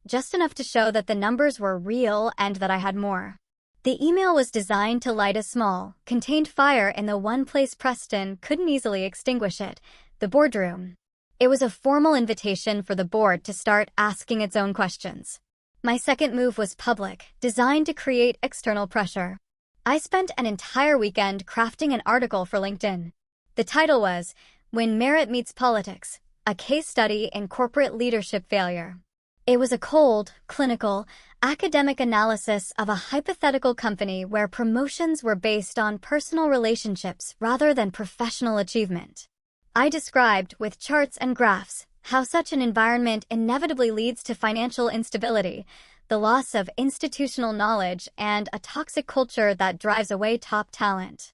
just enough to show that the numbers were real and that I had more. The email was designed to light a small, contained fire in the one place Preston couldn't easily extinguish it, the boardroom. It was a formal invitation for the board to start asking its own questions. My second move was public, designed to create external pressure. I spent an entire weekend crafting an article for LinkedIn. The title was, "When Merit Meets Politics, a Case Study in Corporate Leadership Failure." It was a cold, clinical, academic analysis of a hypothetical company where promotions were based on personal relationships rather than professional achievement. I described, with charts and graphs, how such an environment inevitably leads to financial instability, the loss of institutional knowledge, and a toxic culture that drives away top talent.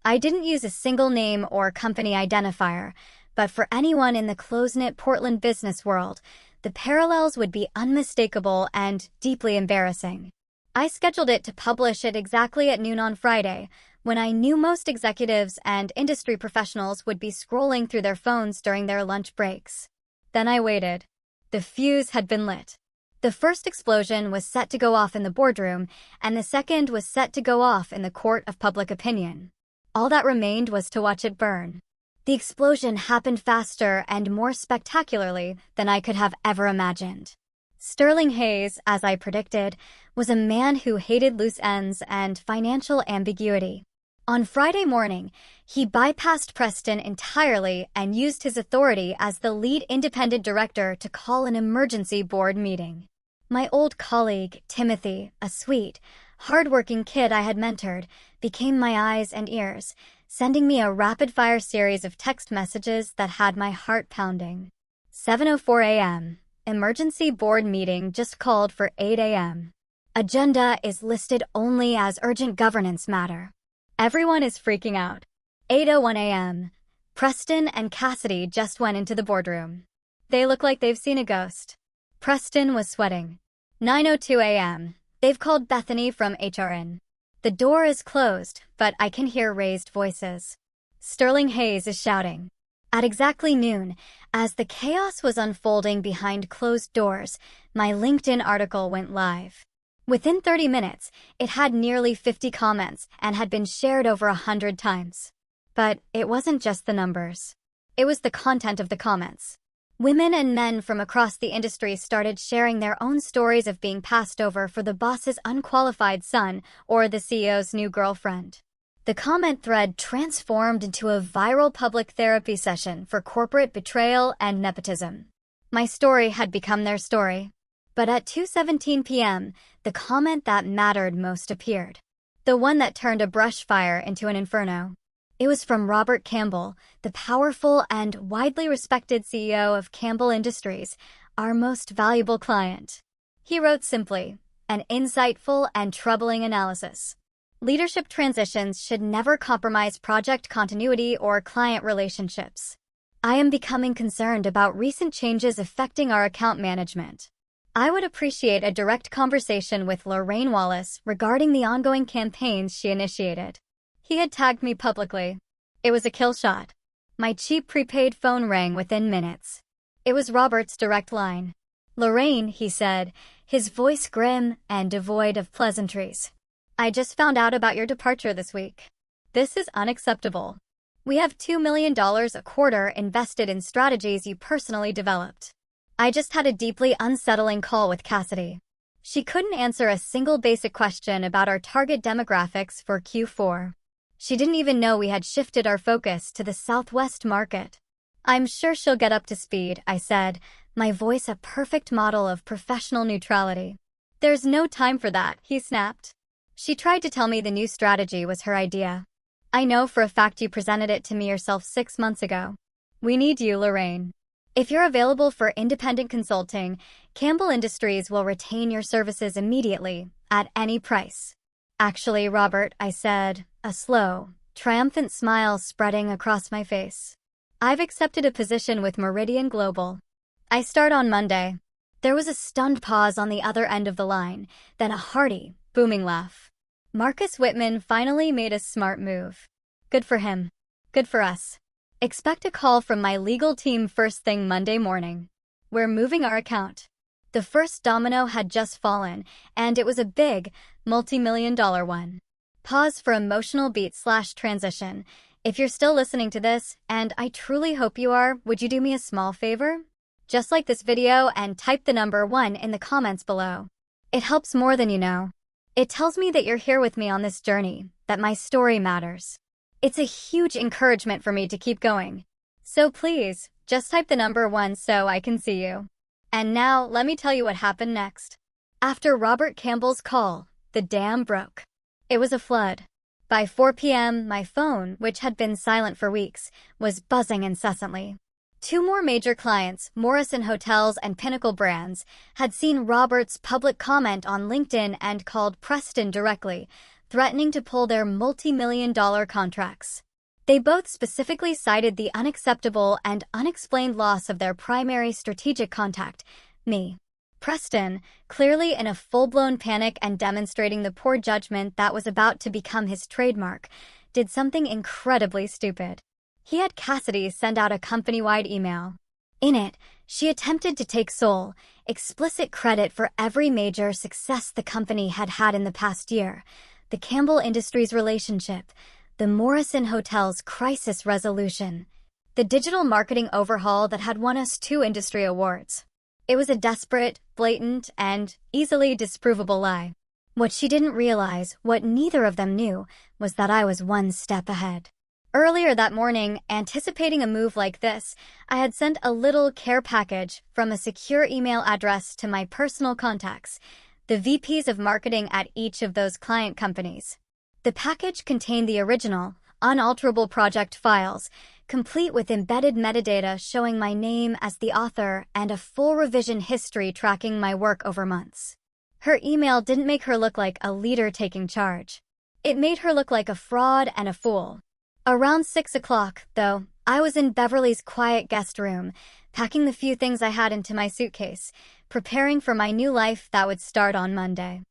I didn't use a single name or company identifier, but for anyone in the close-knit Portland business world, the parallels would be unmistakable and deeply embarrassing. I scheduled it to publish it exactly at noon on Friday, when I knew most executives and industry professionals would be scrolling through their phones during their lunch breaks. Then I waited. The fuse had been lit. The first explosion was set to go off in the boardroom, and the second was set to go off in the court of public opinion. All that remained was to watch it burn. The explosion happened faster and more spectacularly than I could have ever imagined. Sterling Hayes, as I predicted, was a man who hated loose ends and financial ambiguity. On Friday morning, he bypassed Preston entirely and used his authority as the lead independent director to call an emergency board meeting. My old colleague, Timothy, a sweet, hard-working kid I had mentored, became my eyes and ears, sending me a rapid-fire series of text messages that had my heart pounding. 7:04 a.m. Emergency board meeting just called for 8 a.m. Agenda is listed only as urgent governance matter. Everyone is freaking out. 8:01 a.m. Preston and Cassidy just went into the boardroom. They look like they've seen a ghost. Preston was sweating. 9:02 a.m. They've called Bethany from HR in. The door is closed, but I can hear raised voices. Sterling Hayes is shouting. At exactly noon, as the chaos was unfolding behind closed doors, my LinkedIn article went live. Within 30 minutes, it had nearly 50 comments and had been shared over 100 times. But it wasn't just the numbers. It was the content of the comments. Women and men from across the industry started sharing their own stories of being passed over for the boss's unqualified son or the CEO's new girlfriend. The comment thread transformed into a viral public therapy session for corporate betrayal and nepotism. My story had become their story. But at 2:17 p.m., the comment that mattered most appeared. The one that turned a brush fire into an inferno. It was from Robert Campbell, the powerful and widely respected CEO of Campbell Industries, our most valuable client. He wrote simply, an insightful and troubling analysis. Leadership transitions should never compromise project continuity or client relationships. I am becoming concerned about recent changes affecting our account management. I would appreciate a direct conversation with Lorraine Wallace regarding the ongoing campaigns she initiated. He had tagged me publicly. It was a kill shot. My cheap prepaid phone rang within minutes. It was Robert's direct line. "Lorraine," he said, his voice grim and devoid of pleasantries. "I just found out about your departure this week. This is unacceptable. We have $2 million a quarter invested in strategies you personally developed." I just had a deeply unsettling call with Cassidy. She couldn't answer a single basic question about our target demographics for Q4. She didn't even know we had shifted our focus to the Southwest market. "I'm sure she'll get up to speed," I said, my voice a perfect model of professional neutrality. "There's no time for that," he snapped. She tried to tell me the new strategy was her idea. "I know for a fact you presented it to me yourself 6 months ago. We need you, Lorraine. If you're available for independent consulting, Campbell Industries will retain your services immediately, at any price." "Actually, Robert," I said, a slow, triumphant smile spreading across my face. "I've accepted a position with Meridian Global. I start on Monday." There was a stunned pause on the other end of the line, then a hearty, booming laugh. Marcus Whitman finally made a smart move. Good for him. Good for us. Expect a call from my legal team first thing Monday morning. We're moving our account. The first domino had just fallen, and it was a big, multi-million-dollar one. Pause for emotional beat/transition. If you're still listening to this, and I truly hope you are, would you do me a small favor? Just like this video and type the number 1 in the comments below. It helps more than you know. It tells me that you're here with me on this journey, that my story matters. It's a huge encouragement for me to keep going. So please, just type the number 1 so I can see you. And now, let me tell you what happened next. After Robert Campbell's call, the dam broke. It was a flood. By 4 p.m., my phone, which had been silent for weeks, was buzzing incessantly. 2 more major clients, Morrison Hotels and Pinnacle Brands, had seen Robert's public comment on LinkedIn and called Preston directly, threatening to pull their multi-million-dollar contracts. They both specifically cited the unacceptable and unexplained loss of their primary strategic contact, me. Preston, clearly in a full-blown panic and demonstrating the poor judgment that was about to become his trademark, did something incredibly stupid. He had Cassidy send out a company-wide email. In it, she attempted to take sole, explicit credit for every major success the company had had in the past year, the Campbell Industries relationship, the Morrison Hotels crisis resolution, the digital marketing overhaul that had won us 2 industry awards. It was a desperate, blatant, and easily disprovable lie. What she didn't realize, what neither of them knew, was that I was 1 step ahead. Earlier that morning, anticipating a move like this, I had sent a little care package from a secure email address to my personal contacts, the VPs of marketing at each of those client companies. The package contained the original, unalterable project files, complete with embedded metadata showing my name as the author and a full revision history tracking my work over months. Her email didn't make her look like a leader taking charge. It made her look like a fraud and a fool. Around 6 o'clock, though, I was in Beverly's quiet guest room, packing the few things I had into my suitcase, preparing for my new life that would start on Monday.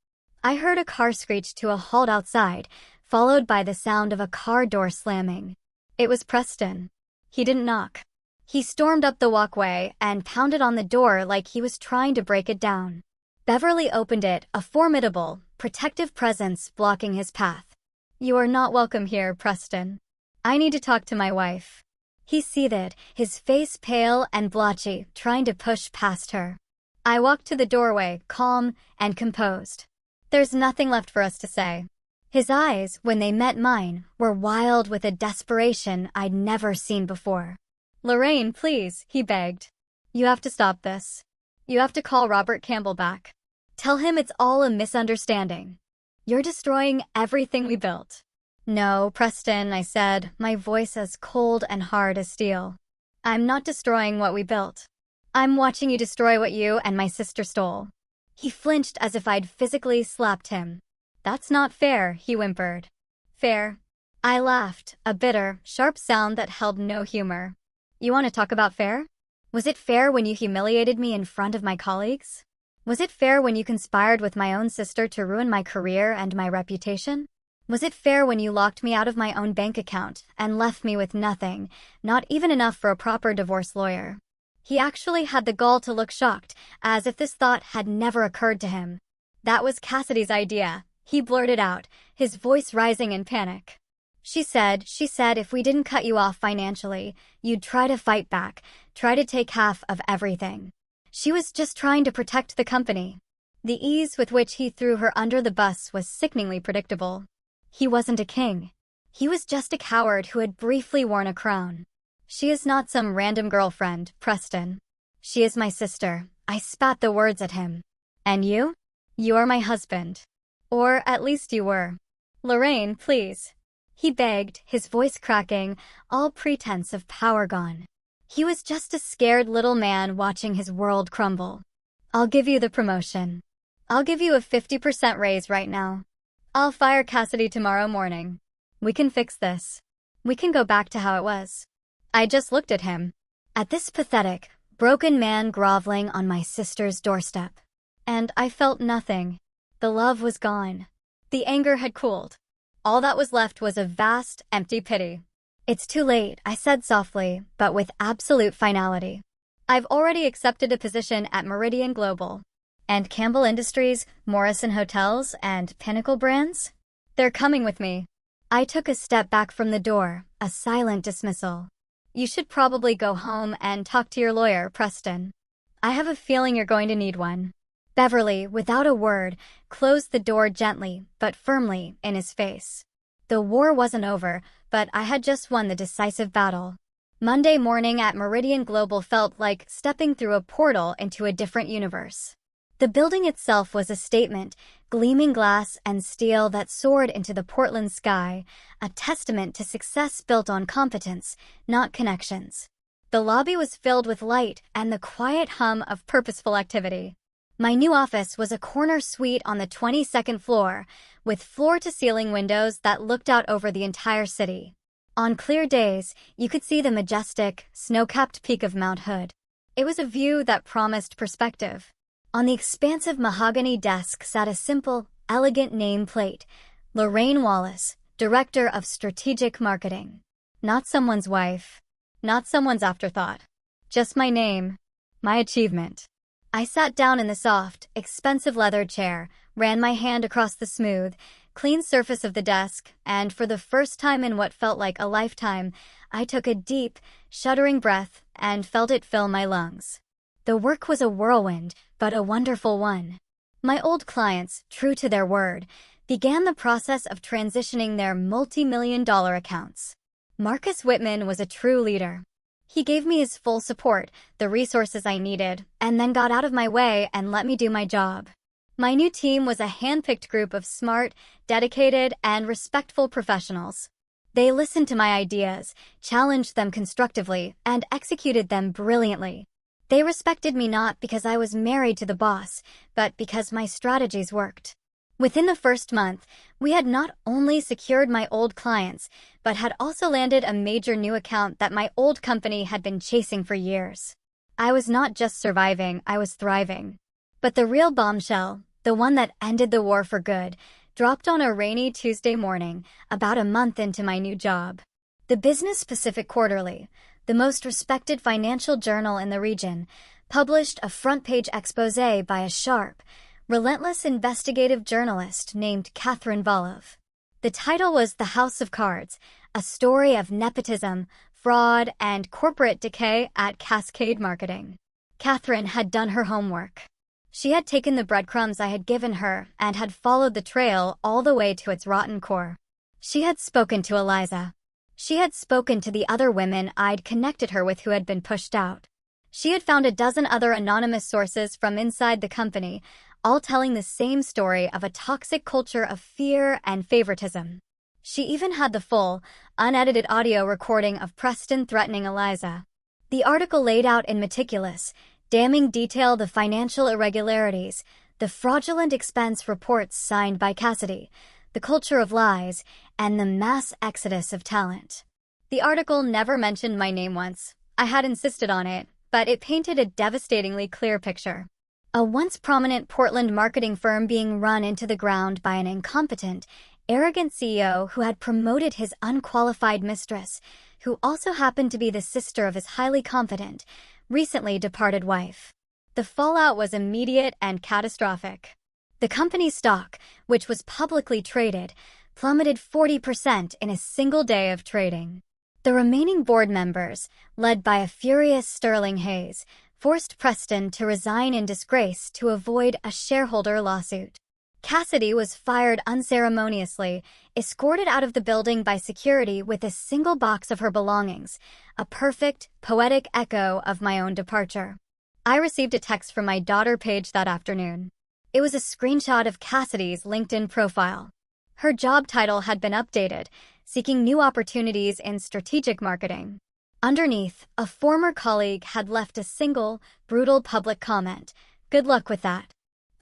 I heard a car screech to a halt outside, followed by the sound of a car door slamming. It was Preston. He didn't knock. He stormed up the walkway and pounded on the door like he was trying to break it down. Beverly opened it, a formidable, protective presence blocking his path. "You are not welcome here, Preston. I need to talk to my wife." He seethed, his face pale and blotchy, trying to push past her. I walked to the doorway, calm and composed. "There's nothing left for us to say." His eyes, when they met mine, were wild with a desperation I'd never seen before. "Lorraine, please," he begged. "You have to stop this. You have to call Robert Campbell back. Tell him it's all a misunderstanding. You're destroying everything we built." "No, Preston," I said, my voice as cold and hard as steel. "I'm not destroying what we built. I'm watching you destroy what you and my sister stole." He flinched as if I'd physically slapped him. "That's not fair," he whimpered. "Fair?" I laughed, a bitter, sharp sound that held no humor. "You want to talk about fair? Was it fair when you humiliated me in front of my colleagues? Was it fair when you conspired with my own sister to ruin my career and my reputation? Was it fair when you locked me out of my own bank account and left me with nothing, not even enough for a proper divorce lawyer?" He actually had the gall to look shocked, as if this thought had never occurred to him. "That was Cassidy's idea," he blurted out, his voice rising in panic. She said if we didn't cut you off financially, you'd try to fight back, try to take half of everything. She was just trying to protect the company." The ease with which he threw her under the bus was sickeningly predictable. He wasn't a king. He was just a coward who had briefly worn a crown. "She is not some random girlfriend, Preston. She is my sister." I spat the words at him. "And you? You are my husband. Or at least you were." "Lorraine, please," he begged, his voice cracking, all pretense of power gone. He was just a scared little man watching his world crumble. "I'll give you the promotion. I'll give you a 50% raise right now. I'll fire Cassidy tomorrow morning. We can fix this. We can go back to how it was." I just looked at him. At this pathetic, broken man groveling on my sister's doorstep. And I felt nothing. The love was gone. The anger had cooled. All that was left was a vast, empty pity. It's too late, I said softly, but with absolute finality. I've already accepted a position at Meridian Global. And Campbell Industries, Morrison Hotels, and Pinnacle Brands? They're coming with me. I took a step back from the door, a silent dismissal. You should probably go home and talk to your lawyer, Preston. I have a feeling you're going to need one. Beverly, without a word, closed the door gently but firmly in his face. The war wasn't over, but I had just won the decisive battle. Monday morning at Meridian Global felt like stepping through a portal into a different universe. The building itself was a statement, gleaming glass and steel that soared into the Portland sky, a testament to success built on competence, not connections. The lobby was filled with light and the quiet hum of purposeful activity. My new office was a corner suite on the 22nd floor, with floor-to-ceiling windows that looked out over the entire city. On clear days, you could see the majestic, snow-capped peak of Mount Hood. It was a view that promised perspective. On the expansive mahogany desk sat a simple, elegant nameplate, Lorraine Wallace, Director of Strategic Marketing. Not someone's wife, not someone's afterthought. Just my name, my achievement. I sat down in the soft, expensive leather chair, ran my hand across the smooth, clean surface of the desk, and for the first time in what felt like a lifetime, I took a deep, shuddering breath and felt it fill my lungs. The work was a whirlwind, but a wonderful one. My old clients, true to their word, began the process of transitioning their multi-million-dollar accounts. Marcus Whitman was a true leader. He gave me his full support, the resources I needed, and then got out of my way and let me do my job. My new team was a hand-picked group of smart, dedicated, and respectful professionals. They listened to my ideas, challenged them constructively, and executed them brilliantly. They respected me not because I was married to the boss, but because my strategies worked. Within the first month, we had not only secured my old clients, but had also landed a major new account that my old company had been chasing for years. I was not just surviving, I was thriving. But the real bombshell, the one that ended the war for good, dropped on a rainy Tuesday morning, about a month into my new job. The Business Pacific Quarterly, the most respected financial journal in the region, published a front-page exposé by a sharp, relentless investigative journalist named Catherine Volov. The title was The House of Cards, a story of nepotism, fraud, and corporate decay at Cascade Marketing. Catherine had done her homework. She had taken the breadcrumbs I had given her and had followed the trail all the way to its rotten core. She had spoken to Eliza. She had spoken to the other women I'd connected her with who had been pushed out. She had found a dozen other anonymous sources from inside the company, all telling the same story of a toxic culture of fear and favoritism. She even had the full, unedited audio recording of Preston threatening Eliza. The article laid out in meticulous, damning detail the financial irregularities, the fraudulent expense reports signed by Cassidy, the culture of lies, and the mass exodus of talent. The article never mentioned my name once. I had insisted on it, but it painted a devastatingly clear picture. A once prominent Portland marketing firm being run into the ground by an incompetent, arrogant CEO who had promoted his unqualified mistress, who also happened to be the sister of his highly confident, recently departed wife. The fallout was immediate and catastrophic. The company's stock, which was publicly traded, plummeted 40% in a single day of trading. The remaining board members, led by a furious Sterling Hayes, forced Preston to resign in disgrace to avoid a shareholder lawsuit. Cassidy was fired unceremoniously, escorted out of the building by security with a single box of her belongings, a perfect, poetic echo of my own departure. I received a text from my daughter Paige that afternoon. It was a screenshot of Cassidy's LinkedIn profile. Her job title had been updated, seeking new opportunities in strategic marketing. Underneath, a former colleague had left a single, brutal public comment. Good luck with that.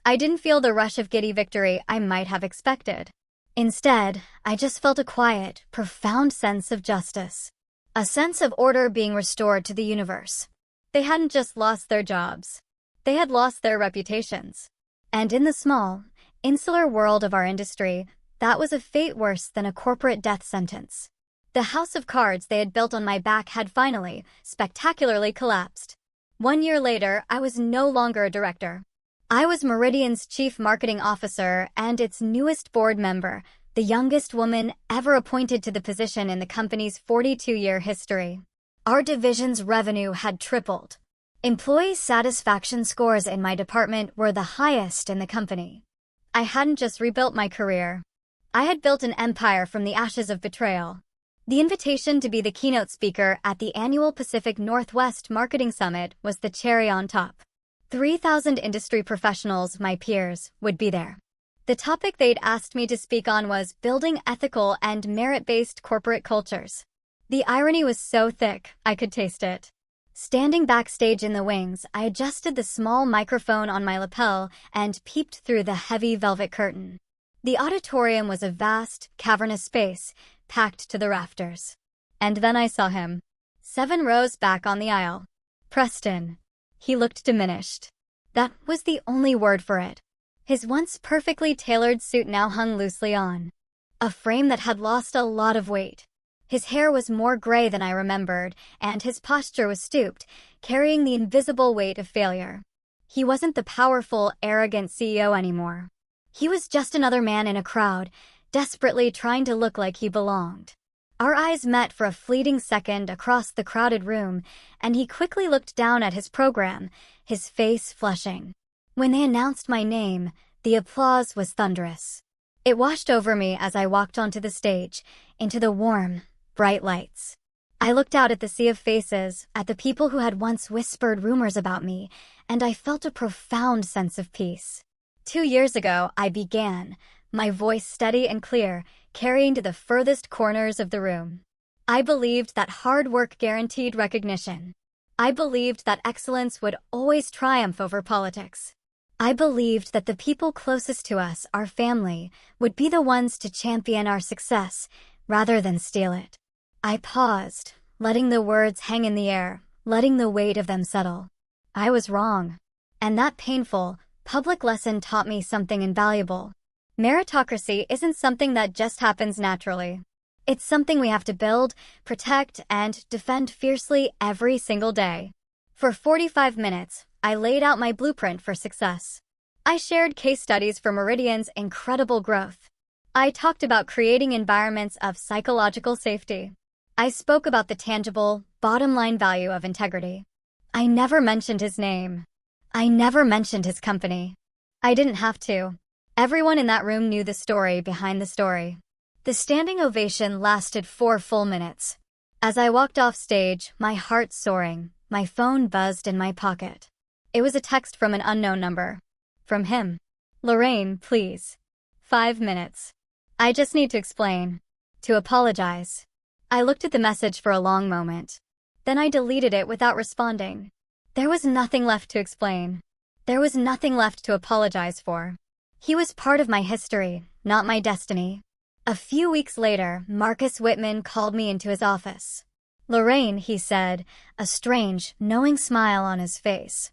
I didn't feel the rush of giddy victory I might have expected. Instead, I just felt a quiet, profound sense of justice. A sense of order being restored to the universe. They hadn't just lost their jobs. They had lost their reputations. And in the small, insular world of our industry, that was a fate worse than a corporate death sentence. The house of cards they had built on my back had finally, spectacularly collapsed. 1 year later, I was no longer a director. I was Meridian's chief marketing officer and its newest board member, the youngest woman ever appointed to the position in the company's 42-year history. Our division's revenue had tripled. Employee satisfaction scores in my department were the highest in the company. I hadn't just rebuilt my career. I had built an empire from the ashes of betrayal. The invitation to be the keynote speaker at the annual Pacific Northwest Marketing Summit was the cherry on top. 3,000 industry professionals, my peers, would be there. The topic they'd asked me to speak on was building ethical and merit-based corporate cultures. The irony was so thick, I could taste it. Standing backstage in the wings, I adjusted the small microphone on my lapel and peeped through the heavy velvet curtain. The auditorium was a vast, cavernous space, packed to the rafters. And then I saw him. 7 rows back on the aisle. Preston. He looked diminished. That was the only word for it. His once perfectly tailored suit now hung loosely on. A frame that had lost a lot of weight. His hair was more gray than I remembered, and his posture was stooped, carrying the invisible weight of failure. He wasn't the powerful, arrogant CEO anymore. He was just another man in a crowd, desperately trying to look like he belonged. Our eyes met for a fleeting second across the crowded room, and he quickly looked down at his program, his face flushing. When they announced my name, the applause was thunderous. It washed over me as I walked onto the stage, into the warm, bright lights. I looked out at the sea of faces, at the people who had once whispered rumors about me, and I felt a profound sense of peace. 2 years ago, I began, my voice steady and clear, carrying to the furthest corners of the room. I believed that hard work guaranteed recognition. I believed that excellence would always triumph over politics. I believed that the people closest to us, our family, would be the ones to champion our success, rather than steal it. I paused, letting the words hang in the air, letting the weight of them settle. I was wrong. And that painful, public lesson taught me something invaluable. Meritocracy isn't something that just happens naturally. It's something we have to build, protect, and defend fiercely every single day. For 45 minutes, I laid out my blueprint for success. I shared case studies for Meridian's incredible growth. I talked about creating environments of psychological safety. I spoke about the tangible, bottom-line value of integrity. I never mentioned his name. I never mentioned his company. I didn't have to. Everyone in that room knew the story behind the story. The standing ovation lasted 4 full minutes. As I walked off stage, my heart soaring, my phone buzzed in my pocket. It was a text from an unknown number. From him. Lorraine, please. 5 minutes. I just need to explain. To apologize. I looked at the message for a long moment. Then I deleted it without responding. There was nothing left to explain. There was nothing left to apologize for. He was part of my history, not my destiny. A few weeks later, Marcus Whitman called me into his office. Lorraine, he said, a strange, knowing smile on his face.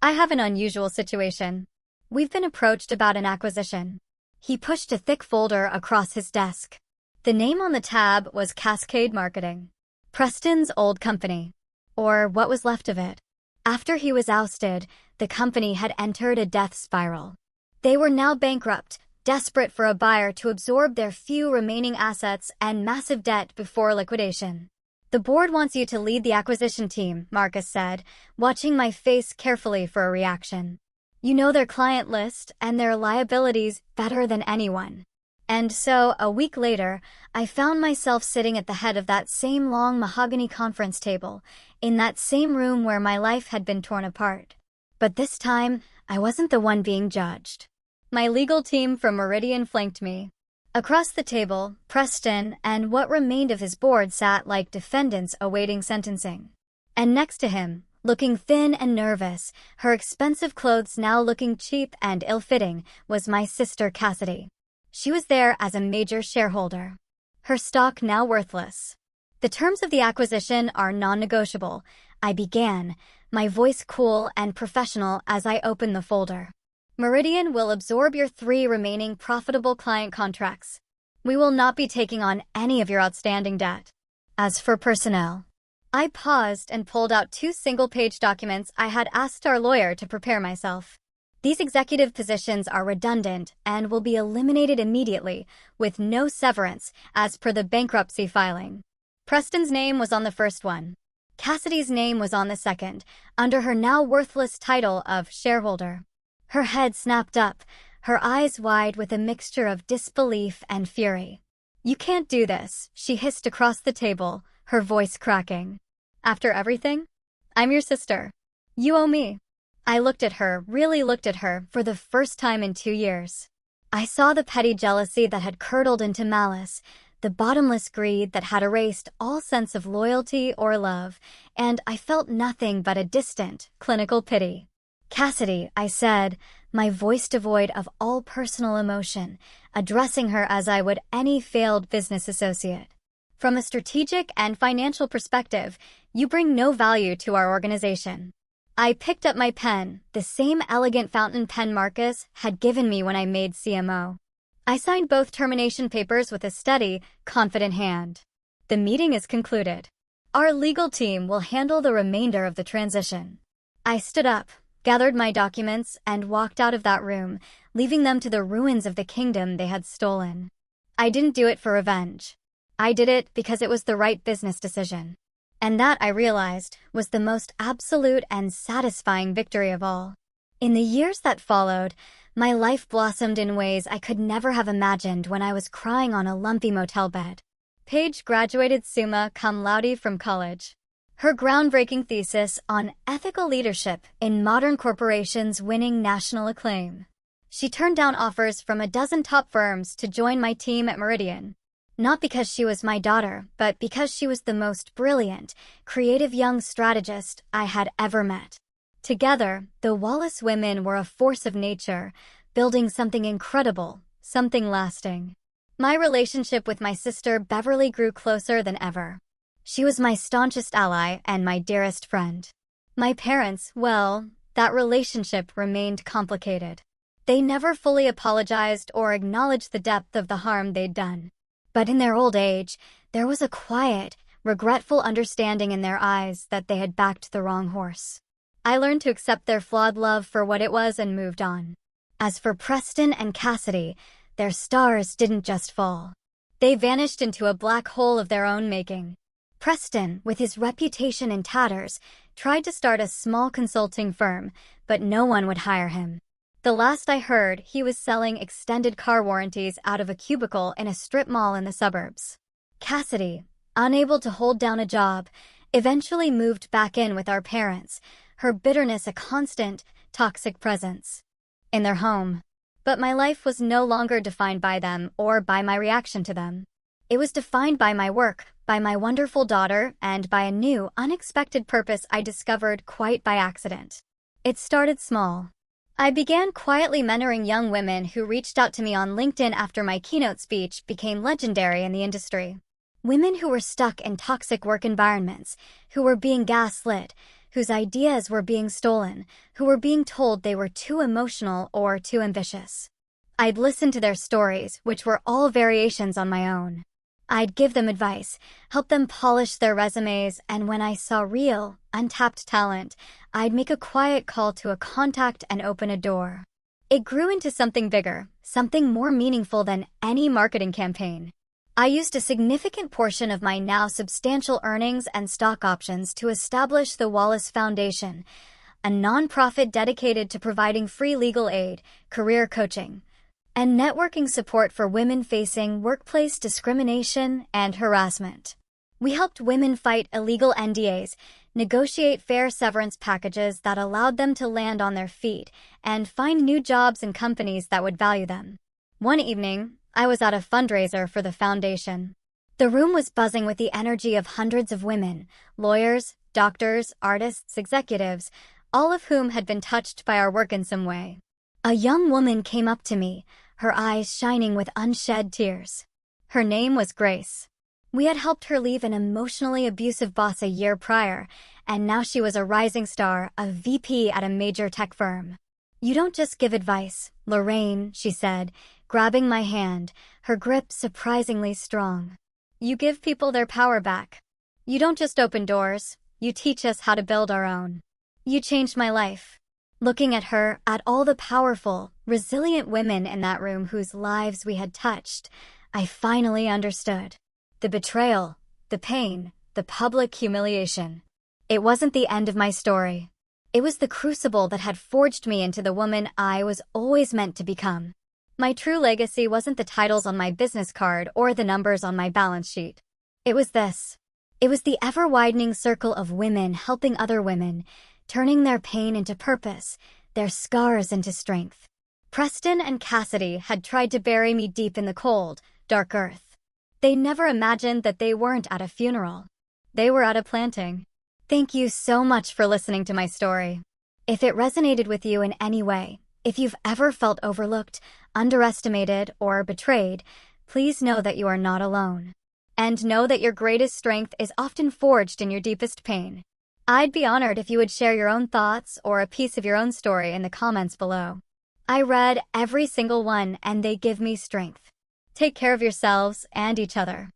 I have an unusual situation. We've been approached about an acquisition. He pushed a thick folder across his desk. The name on the tab was Cascade Marketing. Preston's old company. Or what was left of it. After he was ousted, the company had entered a death spiral. They were now bankrupt, desperate for a buyer to absorb their few remaining assets and massive debt before liquidation. The board wants you to lead the acquisition team, Marcus said, watching my face carefully for a reaction. You know their client list and their liabilities better than anyone. And so, a week later, I found myself sitting at the head of that same long mahogany conference table, in that same room where my life had been torn apart. But this time, I wasn't the one being judged. My legal team from Meridian flanked me. Across the table, Preston and what remained of his board sat like defendants awaiting sentencing. And next to him, looking thin and nervous, her expensive clothes now looking cheap and ill-fitting, was my sister Cassidy. She was there as a major shareholder. Her stock now worthless. The terms of the acquisition are non-negotiable, I began, my voice cool and professional as I opened the folder. Meridian will absorb your 3 remaining profitable client contracts. We will not be taking on any of your outstanding debt. As for personnel, I paused and pulled out 2 single-page documents I had asked our lawyer to prepare myself. These executive positions are redundant and will be eliminated immediately, with no severance, as per the bankruptcy filing. Preston's name was on the first one. Cassidy's name was on the second, under her now worthless title of shareholder. Her head snapped up, her eyes wide with a mixture of disbelief and fury. "You can't do this," she hissed across the table, her voice cracking. "After everything? I'm your sister. You owe me." I looked at her, really looked at her, for the first time in 2 years. I saw the petty jealousy that had curdled into malice, the bottomless greed that had erased all sense of loyalty or love, and I felt nothing but a distant, clinical pity. "Cassidy," I said, my voice devoid of all personal emotion, addressing her as I would any failed business associate. "From a strategic and financial perspective, you bring no value to our organization." I picked up my pen, the same elegant fountain pen Marcus had given me when I made CMO. I signed both termination papers with a steady, confident hand. "The meeting is concluded. Our legal team will handle the remainder of the transition." I stood up, gathered my documents, and walked out of that room, leaving them to the ruins of the kingdom they had stolen. I didn't do it for revenge. I did it because it was the right business decision. And that, I realized, was the most absolute and satisfying victory of all. In the years that followed, my life blossomed in ways I could never have imagined when I was crying on a lumpy motel bed. Paige graduated summa cum laude from college. Her groundbreaking thesis on ethical leadership in modern corporations winning national acclaim. She turned down offers from a dozen top firms to join my team at Meridian. Not because she was my daughter, but because she was the most brilliant, creative young strategist I had ever met. Together, the Wallace women were a force of nature, building something incredible, something lasting. My relationship with my sister Beverly grew closer than ever. She was my staunchest ally and my dearest friend. My parents, well, that relationship remained complicated. They never fully apologized or acknowledged the depth of the harm they'd done. But in their old age, there was a quiet, regretful understanding in their eyes that they had backed the wrong horse. I learned to accept their flawed love for what it was and moved on. As for Preston and Cassidy, their stars didn't just fall. They vanished into a black hole of their own making. Preston, with his reputation in tatters, tried to start a small consulting firm, but no one would hire him. The last I heard, he was selling extended car warranties out of a cubicle in a strip mall in the suburbs. Cassidy, unable to hold down a job, eventually moved back in with our parents, her bitterness a constant, toxic presence in their home. But my life was no longer defined by them or by my reaction to them. It was defined by my work, by my wonderful daughter, and by a new, unexpected purpose I discovered quite by accident. It started small. I began quietly mentoring young women who reached out to me on LinkedIn after my keynote speech became legendary in the industry. Women who were stuck in toxic work environments, who were being gaslit, whose ideas were being stolen, who were being told they were too emotional or too ambitious. I'd listen to their stories, which were all variations on my own. I'd give them advice, help them polish their resumes, and when I saw real, untapped talent, I'd make a quiet call to a contact and open a door. It grew into something bigger, something more meaningful than any marketing campaign. I used a significant portion of my now substantial earnings and stock options to establish the Wallace Foundation, a nonprofit dedicated to providing free legal aid, career coaching, and networking support for women facing workplace discrimination and harassment. We helped women fight illegal NDAs, negotiate fair severance packages that allowed them to land on their feet, and find new jobs in companies that would value them. One evening, I was at a fundraiser for the foundation. The room was buzzing with the energy of hundreds of women, lawyers, doctors, artists, executives, all of whom had been touched by our work in some way. A young woman came up to me, her eyes shining with unshed tears. Her name was Grace. We had helped her leave an emotionally abusive boss a year prior, and now she was a rising star, a VP at a major tech firm. "You don't just give advice, Lorraine," she said, grabbing my hand, her grip surprisingly strong. "You give people their power back." You don't just open doors, you teach us how to build our own. You changed my life. Looking at her, at all the powerful, resilient women in that room whose lives we had touched, I finally understood. The betrayal, the pain, the public humiliation. It wasn't the end of my story. It was the crucible that had forged me into the woman I was always meant to become. My true legacy wasn't the titles on my business card or the numbers on my balance sheet. It was this. It was the ever-widening circle of women helping other women, turning their pain into purpose, their scars into strength. Preston and Cassidy had tried to bury me deep in the cold, dark earth. They never imagined that they weren't at a funeral. They were at a planting. Thank you so much for listening to my story. If it resonated with you in any way, if you've ever felt overlooked, underestimated, or betrayed, please know that you are not alone. And know that your greatest strength is often forged in your deepest pain. I'd be honored if you would share your own thoughts or a piece of your own story in the comments below. I read every single one and they give me strength. Take care of yourselves and each other.